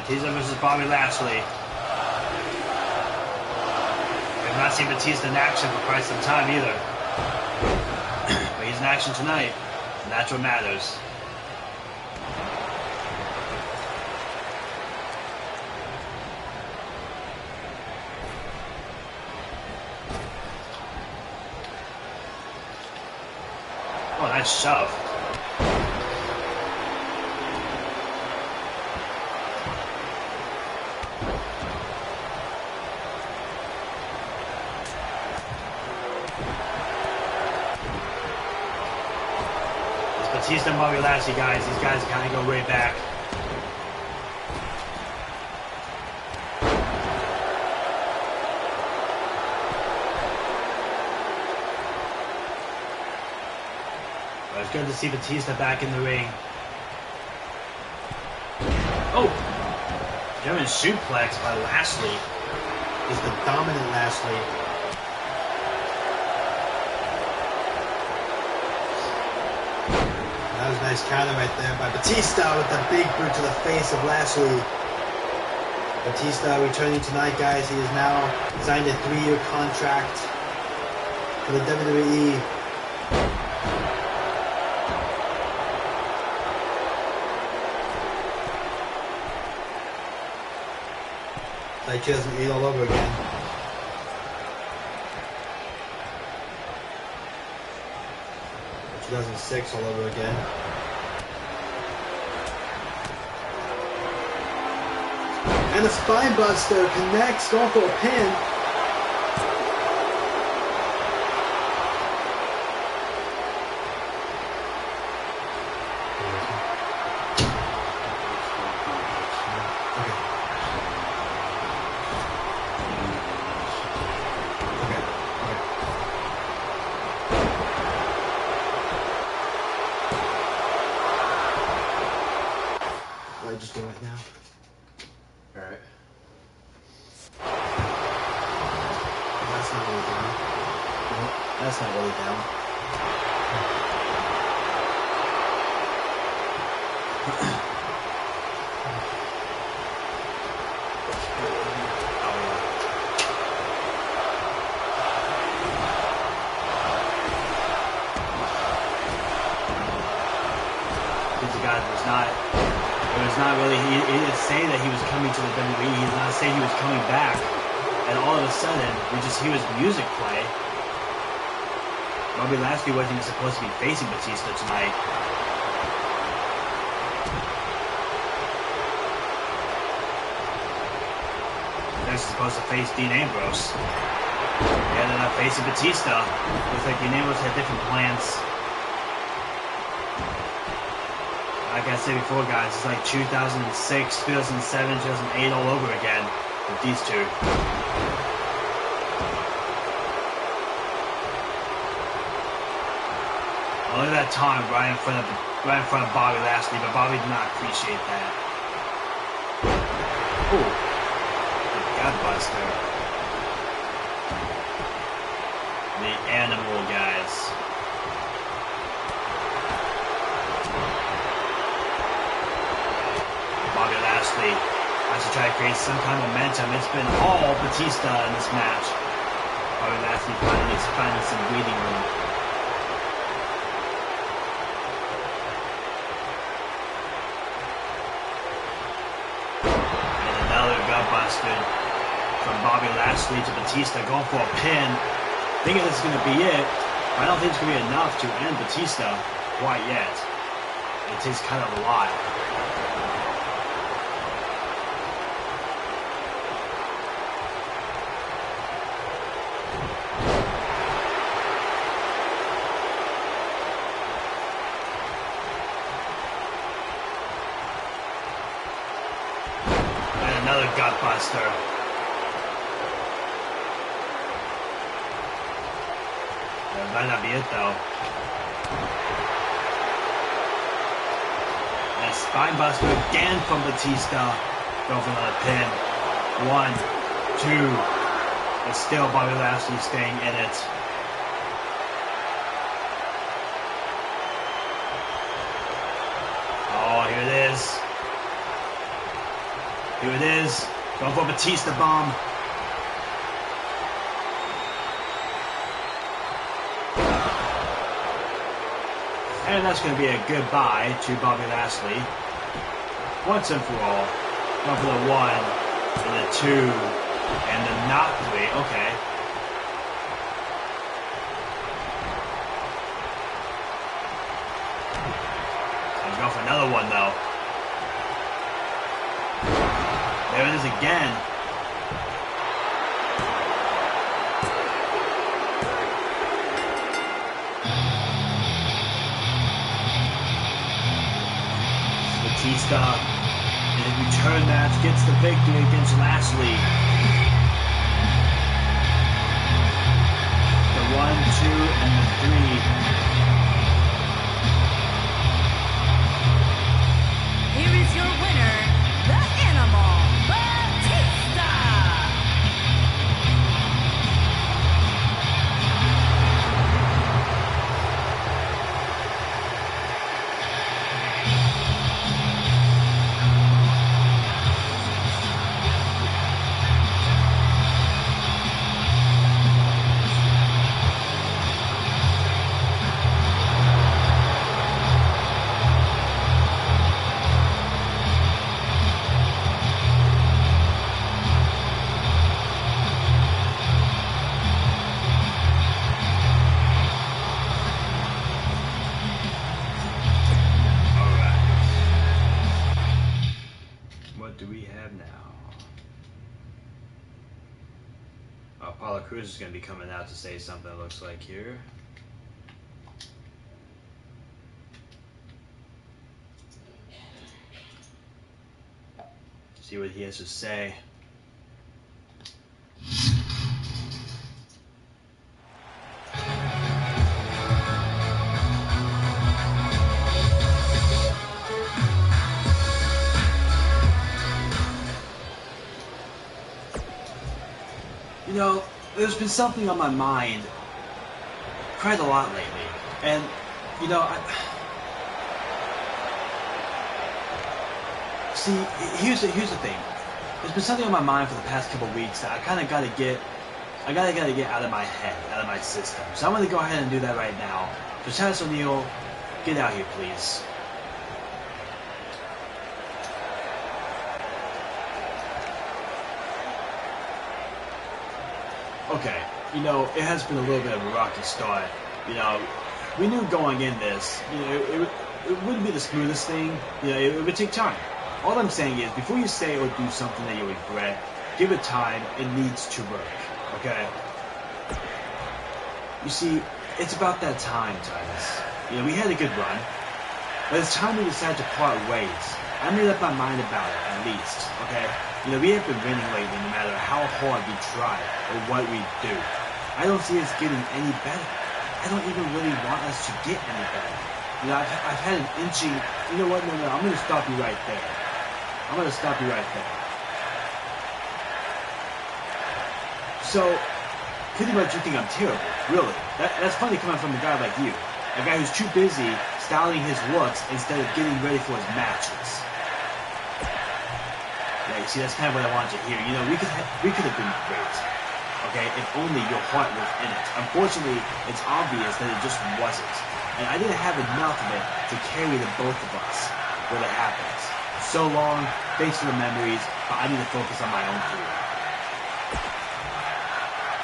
Batista versus Bobby Lashley. We've not seen Batista in action for quite some time either. But he's in action tonight, and that's what matters. Oh, nice shove. Batista and Bobby Lashley, guys. These guys kind of go way back. But it's good to see Batista back in the ring. Oh! German suplex by Lashley. He's the dominant Lashley. That was a nice counter right there by Batista with the big boot to the face of Lashley. Batista returning tonight, guys. He has now signed a 3-year contract for the WWE. Like 2008 all over again. 2006 all over again. And the Spinebuster connects, going for a pin. Just do it now. Alright. That's not really down. Nope, that's not really down. These guys was not. It was not really, he didn't say that he was coming to the WWE, he did not say he was coming back. And all of a sudden, we just hear his music play. Bobby Lashley wasn't even supposed to be facing Batista tonight. They're supposed to face Dean Ambrose. Yeah, they're not facing Batista. Looks like Dean Ambrose had different plans. Like I said before, guys, it's like 2006, 2007, 2008 all over again with these two. Oh, look at that time right in front of Bobby Lashley, but Bobby did not appreciate that. Ooh, the Gutbuster. The Animal, guys. Bobby Lashley has to try to create some kind of momentum. It's been all Batista in this match. Bobby Lashley finally finding some breathing room. And another gutbuster from Bobby Lashley to Batista, going for a pin. Thinking this is going to be it. But I don't think it's going to be enough to end Batista quite yet. It is kind of a lot. Another gutbuster. That might not be it though. And a spinebuster again from Batista. Go for another pin. 1, 2. But still Bobby Lashley staying in it. Oh, here it is. Here it is. Going for Batista bomb. And that's going to be a goodbye to Bobby Lashley. Once and for all. Going for the 1, and the 2, and the not 3. Okay. Let's go for another one though. There it is again. Batista in a return match gets the victory against Lashley. The 1, 2, and the 3. Here is your winner, the Animal, Batista! Apollo Crews is going to be coming out to say something, it looks like here. See what he has to say. You know, there's been something on my mind quite a lot lately, and you know, see, here's the thing. There's been something on my mind for the past couple of weeks that I kind of gotta get out of my head, out of my system. So I'm gonna go ahead and do that right now. So Titus O'Neil, get out here, please. Okay, you know, it has been a little bit of a rocky start. You know, we knew going in this, you know, it wouldn't be the smoothest thing. You know, it would take time. All I'm saying is, before you say or do something that you regret, give it time. It needs to work, okay? You see, it's about that time, Titus. You know, we had a good run, but it's time we decide to part ways. I made up my mind about it, at least, okay? You know, we have been winning lately no matter how hard we try or what we do. I don't see us getting any better. I don't even really want us to get any better. You know, I've had an inching... You know what? No, I'm going to stop you right there. I'm going to stop you right there. So, pretty much you think I'm terrible, really. That's funny coming from a guy like you. A guy who's too busy styling his looks instead of getting ready for his matches. Yeah, you see, that's kind of what I wanted to hear. You know, we could have been great. Okay, if only your heart was in it. Unfortunately, it's obvious that it just wasn't. And I didn't have enough of it to carry the both of us when it happens. So long, thanks for the memories, but I need to focus on my own career.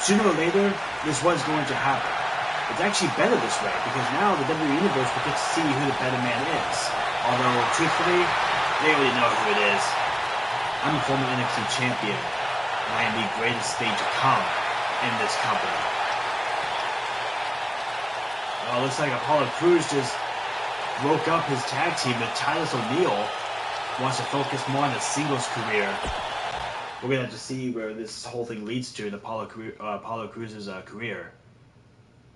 Sooner or later, this was going to happen. It's actually better this way, because now the WWE Universe will get to see who the better man is. Although, truthfully, they already know who it is. I'm a former NXT champion, and I am the greatest thing to come in this company. Well, it looks like Apollo Crews just broke up his tag team with Titus O'Neil. Wants to focus more on his singles career. We're going to have to see where this whole thing leads to in Apollo Crews' career.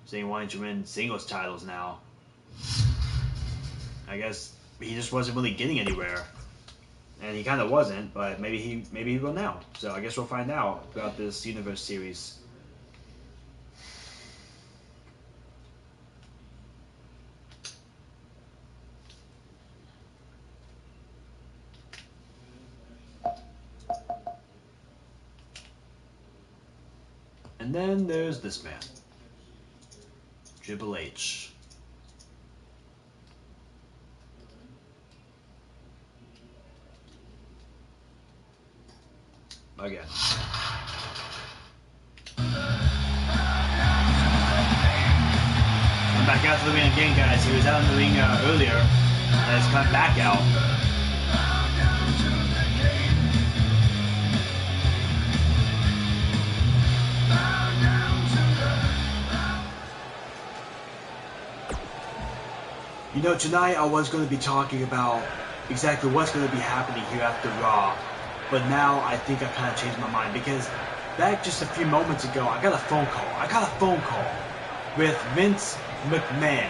Saying wanting to win singles titles now. I guess he just wasn't really getting anywhere. And he kind of wasn't, but maybe he will now. So I guess we'll find out about this Universe series. And then there's this man, Triple H. Again. I'm back out to the ring again, guys. He was out in the ring earlier, and has come back out. You know, tonight I was going to be talking about exactly what's going to be happening here after Raw. But now I think I kind of changed my mind, because back just a few moments ago, I got a phone call with Vince McMahon.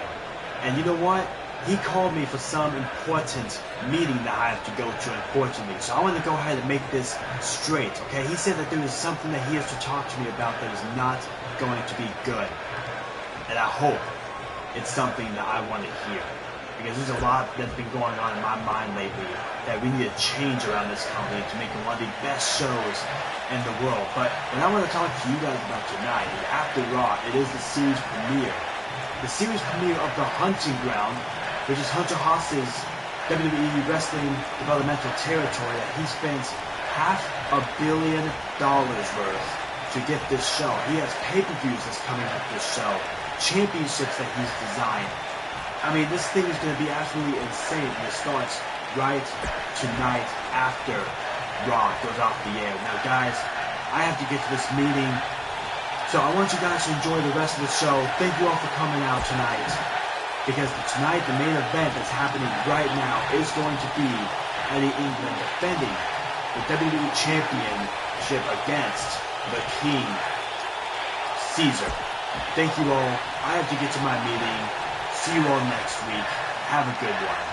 And you know what? He called me for some important meeting that I have to go to, unfortunately. So I want to go ahead and make this straight, okay? He said that there is something that he has to talk to me about that is not going to be good. And I hope it's something that I want to hear. Because there's a lot that's been going on in my mind lately that we need to change around this company to make it one of the best shows in the world. But what I want to talk to you guys about tonight is after Raw, it is the series premiere. The series premiere of The Hunting Ground, which is Hunter Haas's WWE Wrestling Developmental Territory that he spent $500 million worth to get this show. He has pay-per-views that's coming with this show, championships that he's designed. I mean, this thing is going to be absolutely insane. It starts right tonight after Raw goes off the air. Now, guys, I have to get to this meeting So I want you guys to enjoy the rest of the show. Thank you all for coming out tonight. Because tonight, the main event that's happening right now is going to be Eddie England defending the WWE Championship against the King, Caesar. Thank you all. I have to get to my meeting. See you all next week. Have a good one.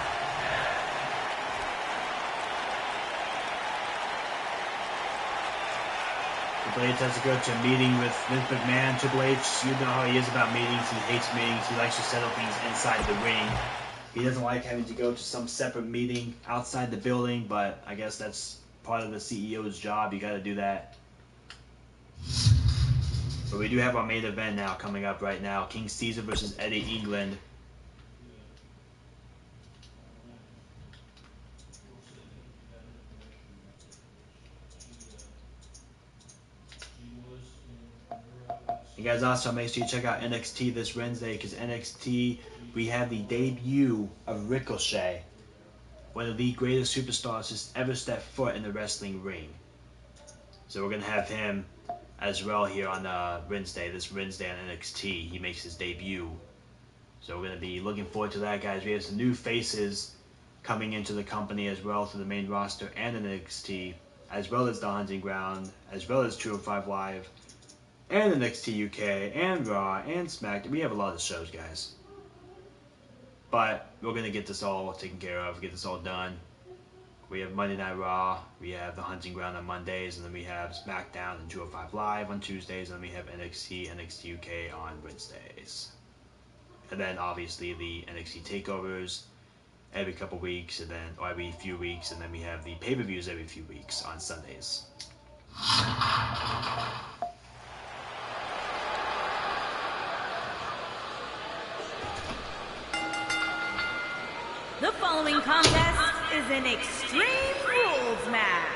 Triple H has to go to a meeting with Vince McMahon. Triple H, you know how he is about meetings. He hates meetings. He likes to settle things inside the ring. He doesn't like having to go to some separate meeting outside the building, but I guess that's part of the CEO's job. You got to do that. But we do have our main event now coming up right now. King Caesar versus Eddie England. You guys also make sure you check out NXT this Wednesday, because NXT, we have the debut of Ricochet, one of the greatest superstars to ever step foot in the wrestling ring. So we're going to have him as well here on this Wednesday on NXT. He makes his debut. So we're going to be looking forward to that, guys. We have some new faces coming into the company as well to the main roster and NXT, as well as the Hunting Ground, as well as 205 Live, and NXT UK, and Raw, and SmackDown. We have a lot of shows, guys. But we're going to get this all taken care of, get this all done. We have Monday Night Raw, we have the Hunting Ground on Mondays, and then we have SmackDown and 205 Live on Tuesdays, and then we have NXT UK on Wednesdays. And then obviously the NXT takeovers every couple weeks, and then or every few weeks, and then we have the pay-per-views every few weeks on Sundays. The following contest is an Extreme Rules match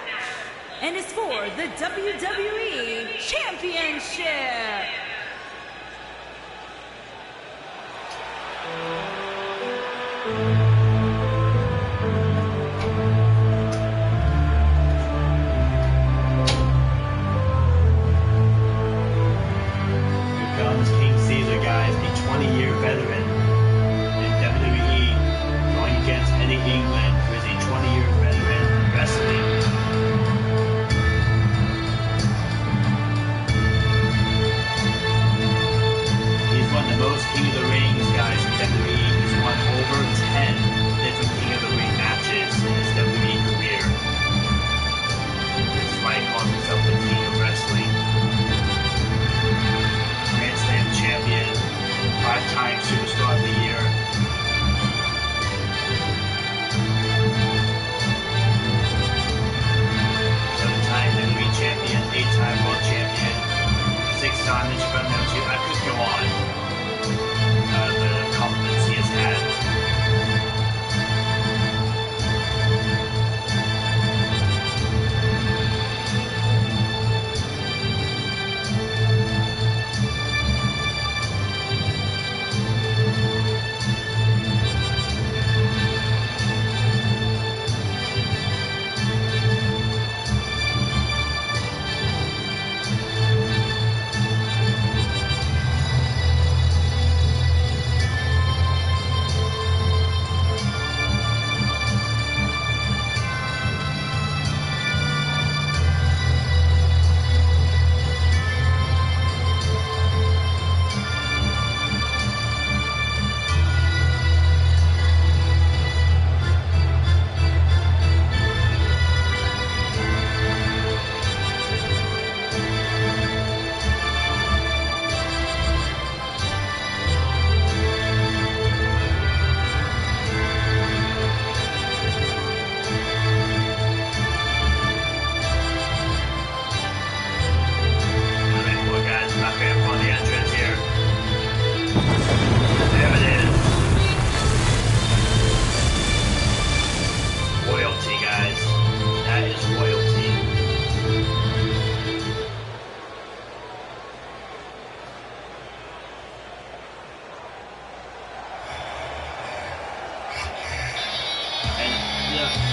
and is for the WWE Championship. Here comes King Caesar, guys, the 20-year veteran in WWE, going against Eddie England, who is a 20-year veteran in wrestling. He's won the most King of the Rings, guys, in WWE. He's won over 10 different King of the Ring matches in his WWE career. That's why he calls himself the King of Wrestling. Grand Slam champion, 5-time Superstar of the Year. WWE champion, 8-time world champion, 6-time Intercontinental. I could go on. The compliments he has had.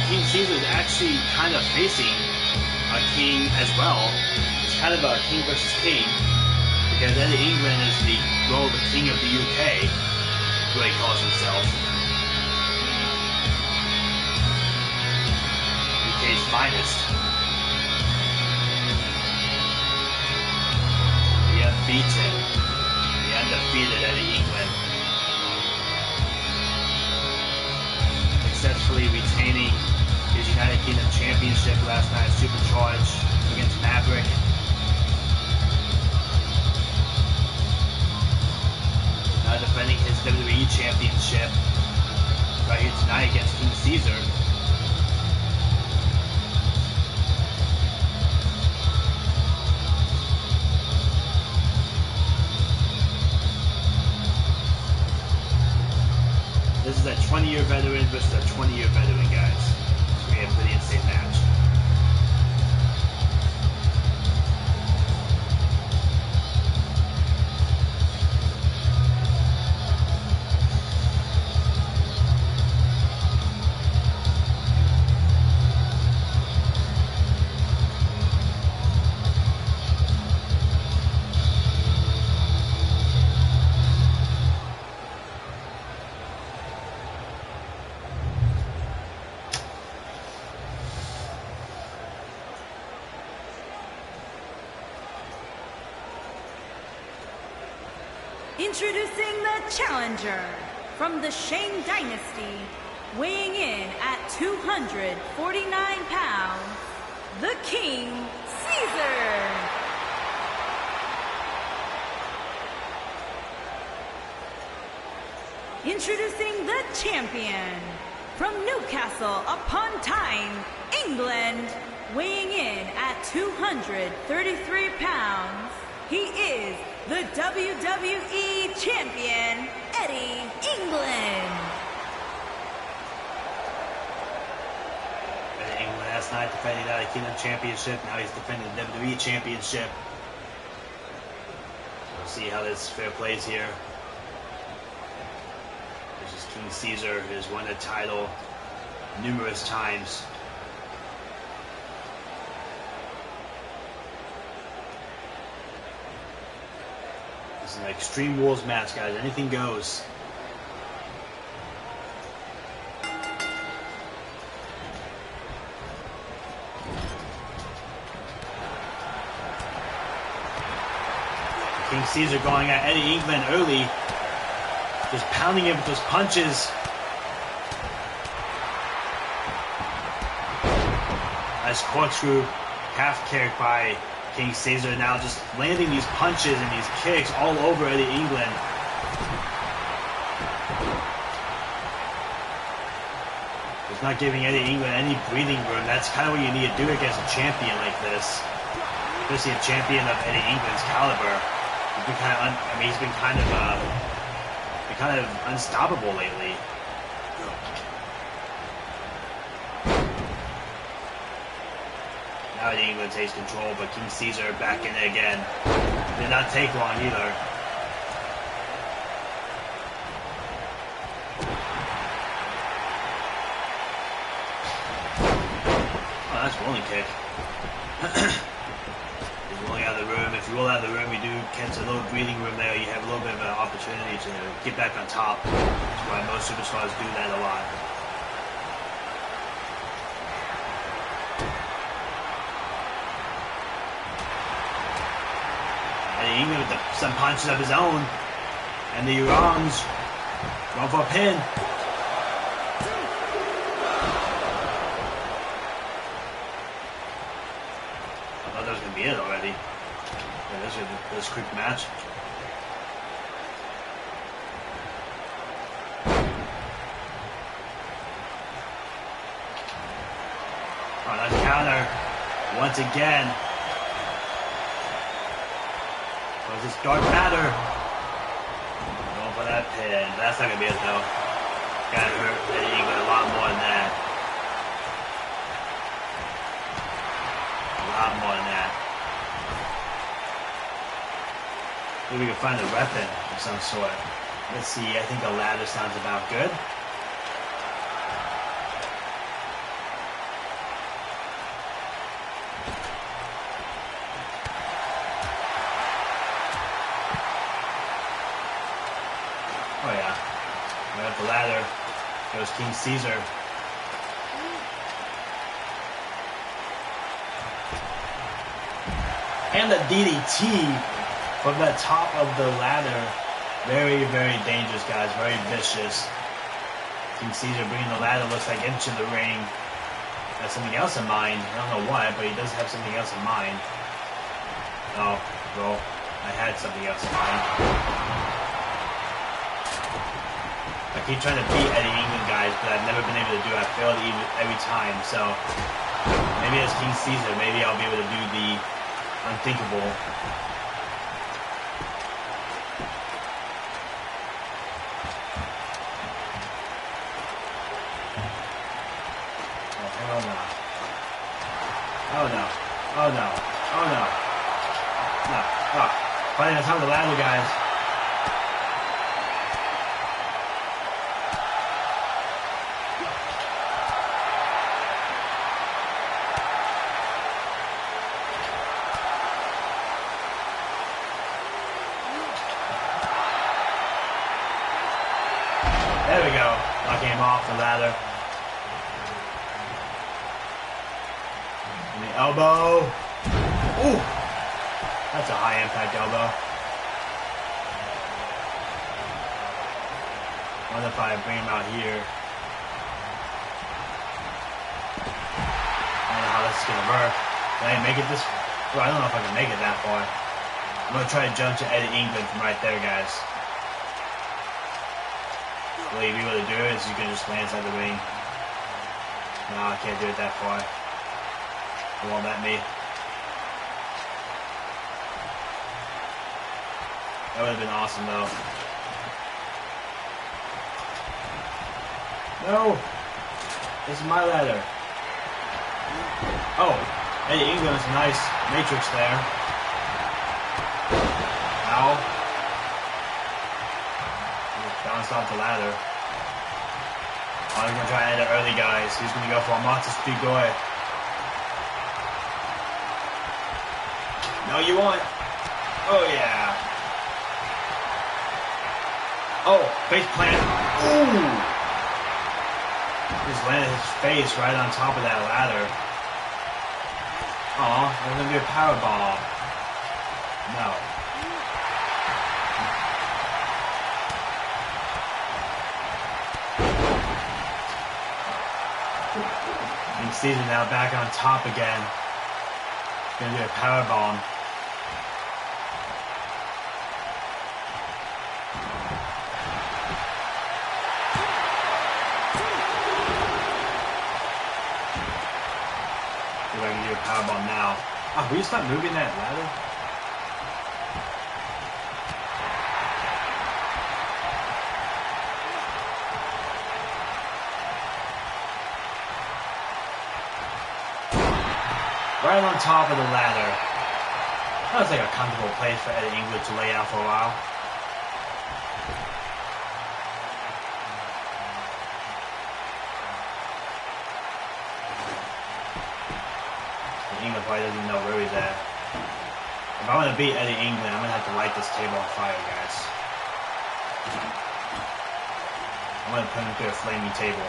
King Caesar is actually kind of facing a king as well. It's kind of a king versus king, Because Eddie England is the king of the UK, what he calls himself. UK's finest. The unbeaten, the undefeated Eddie England. Successfully retaining his United Kingdom Championship last night at Supercharged against Maverick. Now defending his WWE Championship right here tonight against King Caesar. This is a 20-year veteran versus a 20-year veteran, guys. It's going to be a pretty insane match. Introducing the challenger from the Shane Dynasty, weighing in at 249 pounds, the King Caesar. Introducing the champion from Newcastle upon Tyne, England, weighing in at 233 pounds, he is the WWE Champion, Eddie England. Eddie England last night defending the United Kingdom Championship. Now he's defending the WWE Championship. We'll see how this fair plays here. This is King Caesar, who has won the title numerous times. This is an Extreme Rules match, guys. Anything goes. King Caesar going at Eddie England early. Just pounding him with those punches. Nice corkscrew, half kick by King Caesar, now just landing these punches and these kicks all over Eddie England. Just not giving Eddie England any breathing room. That's kind of what you need to do against a champion like this. Especially a champion of Eddie England's caliber. He's been kind of unstoppable lately. Now Eddie England takes control, but King Caesar back in it again. Did not take long either. Oh, that's rolling kick. He's rolling out of the room. If you roll out of the room, you do catch a little breathing room there. You have a little bit of an opportunity to get back on top. That's why most superstars do that a lot. Eddie England with some punches of his own. And the wrongs. Going for a pin. I thought that was going to be it already. Yeah, this quick match. Oh, nice counter. Once again. Was this dark matter? Going for that pin. That's not gonna be it though. Gotta hurt Eddie England a lot more than that. A lot more than that. Maybe we can find a weapon of some sort. Let's see, I think a ladder sounds about good. There's King Caesar. And the DDT from the top of the ladder. Very, very dangerous, guys. Very vicious. King Caesar bringing the ladder, looks like, into the ring. Has something else in mind. I don't know what, but he does have something else in mind. Oh, well, I had something else in mind. I keep trying to beat Eddie England, guys, but I've never been able to do it. I failed every time, so maybe as King Caesar, maybe I'll be able to do the unthinkable. Oh no. Oh no. Oh no. Oh no. No. Oh. Fighting on top of the ladder, guys. There we go. Knocking him off the ladder. And the elbow. Ooh. That's a high impact elbow. I wonder if I bring him out here. I don't know how this is gonna work. Can I make it this? Well, I don't know if I can make it that far. I'm gonna try to jump to Eddie England from right there, guys. Will you be able to do it? Is you can just land inside the ring? No, I can't do it that far. It won't let me. That would have been awesome, though. No! This is my ladder. Oh, Eddie England is a nice matrix there. Ow. Bounced off the ladder. Oh, he's gonna try to end it early, guys. He's gonna go for a Matsu Sugoi. No, you won't. Oh, yeah. Oh, face plant. Ooh. Just landed his face right on top of that ladder. Aw, there's gonna be a power ball. No. King Caesar now back on top again. It's gonna be a power bomb. See if I can do a power bomb now. Oh, will you stop moving that ladder? Right on top of the ladder. That was like a comfortable place for Eddie England to lay out for a while. England probably doesn't know where he's at. If I want to beat Eddie England, I'm going to have to light this table on fire, guys. I'm going to put him through a flaming table.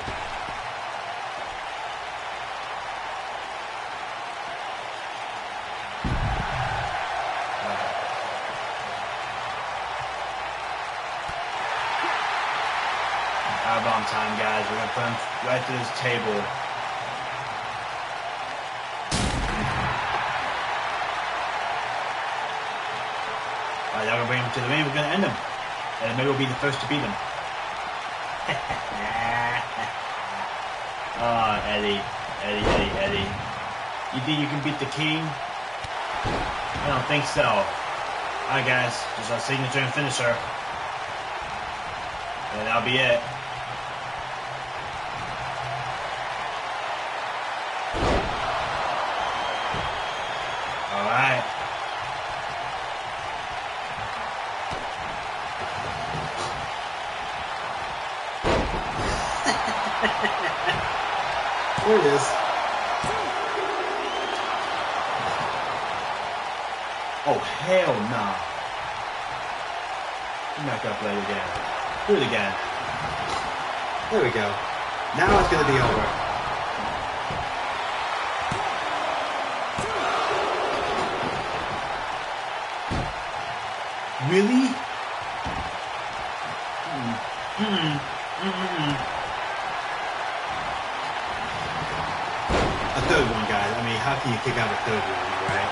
Powerbomb time, guys. We're going to put him right through this table. Alright, now we're going to bring him to the ring. We're going to end him. And maybe we'll be the first to beat him. Oh, Eddie. Eddie. You think you can beat the king? I don't think so. Alright, guys. Just our signature and finisher. And that'll be it. Alright. There it is. Oh, hell no. Nah. Back up later again. Do it again. There we go. Now it's gonna be over. Really? A third one, guys. I mean, how can you kick out a third one, right?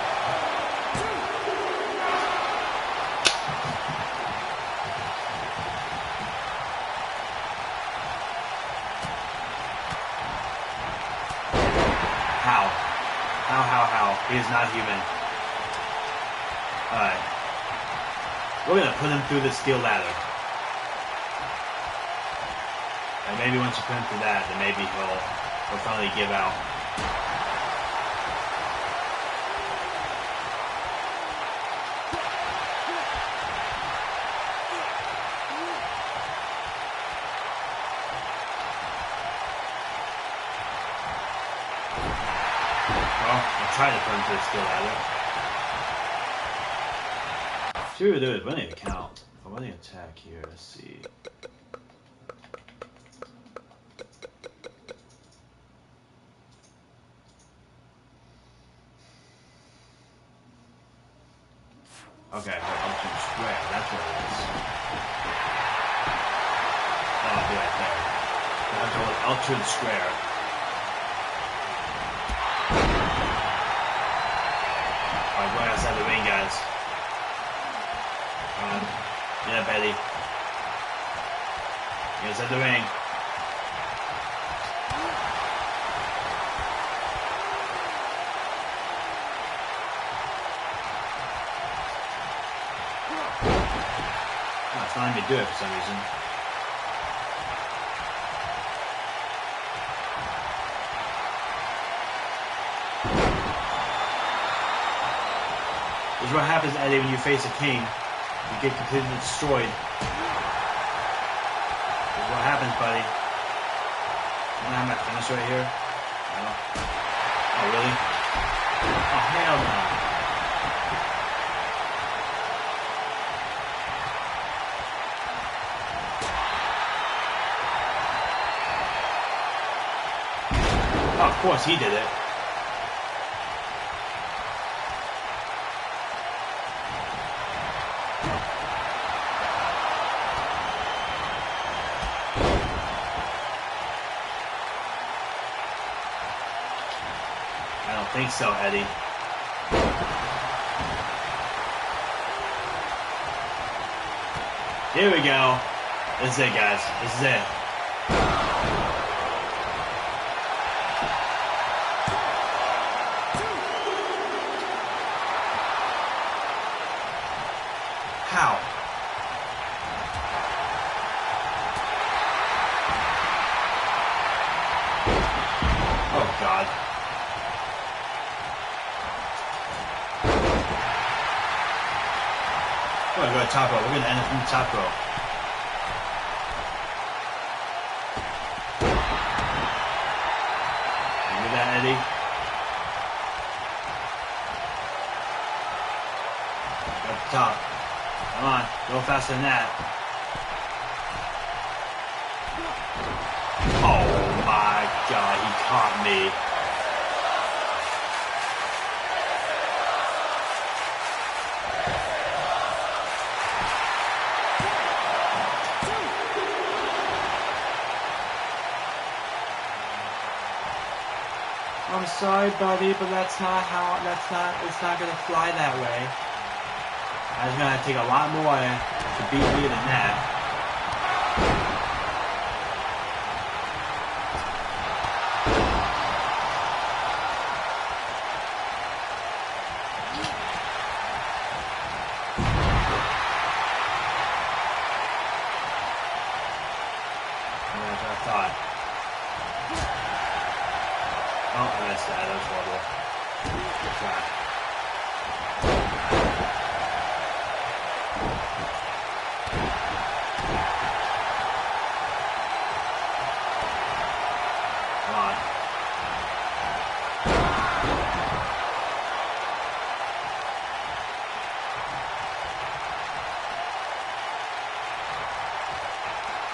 How? He is not human. Alright. We're gonna put him through the steel ladder. And maybe once you put him through that, then maybe he'll finally give out. Try to put him through the steel ladder. See what we do is running a count. I'm running attack here. Let's see. Okay, Ultimate Square. That's what it is. That'll be right there. We'll have to go with Ultimate Square. Going outside the ring, guys. Yeah, Betty. Inside the ring. Oh, it's not letting me do it for some reason. This is what happens, Eddie, when you face a king. You get completely destroyed. This is what happens, buddy. I'm gonna have my finish right here. No. Oh, really? Oh, hell no. Oh, of course he did it. I don't think so, Eddie. Here we go. This is it, guys. This is it. How? Oh, God. We're going to go to top row. We're going to end it from the top row. You hear that, Eddie? Up the top. Come on. Go faster than that. Oh my God. He caught me. I'm sorry, buddy, but it's not gonna fly that way. It's gonna take a lot more to beat me than that. And that's what I thought. Oh, I missed that. That was horrible. Good try. Come on.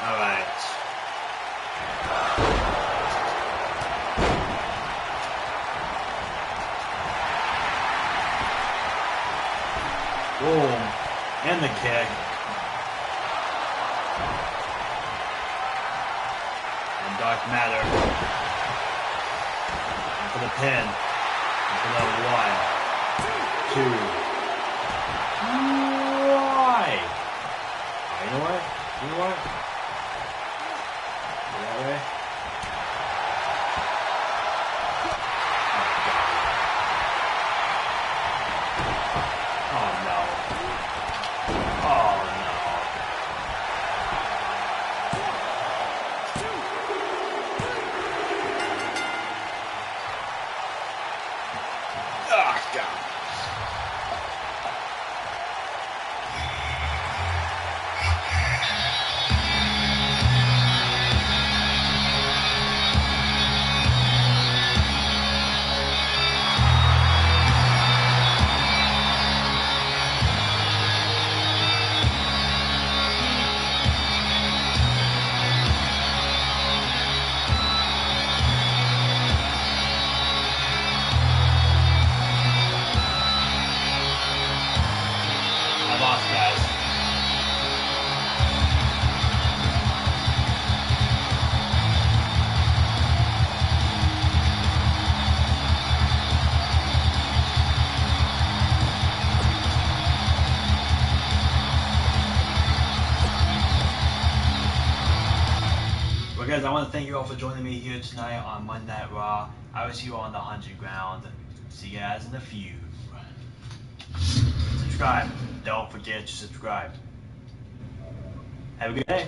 All right. Boom. And the kick. And Dark Matter. And for the pin. And for the 1, 2. Right. You know what? You know what? That way. Oh no. Oh no. Oh god. I lost, guys. Well, guys, I want to thank you all for joining me here tonight on Monday Night Raw. I will see you on the 100 ground. See you guys in a few. Subscribe. Don't forget to subscribe. Have a good day.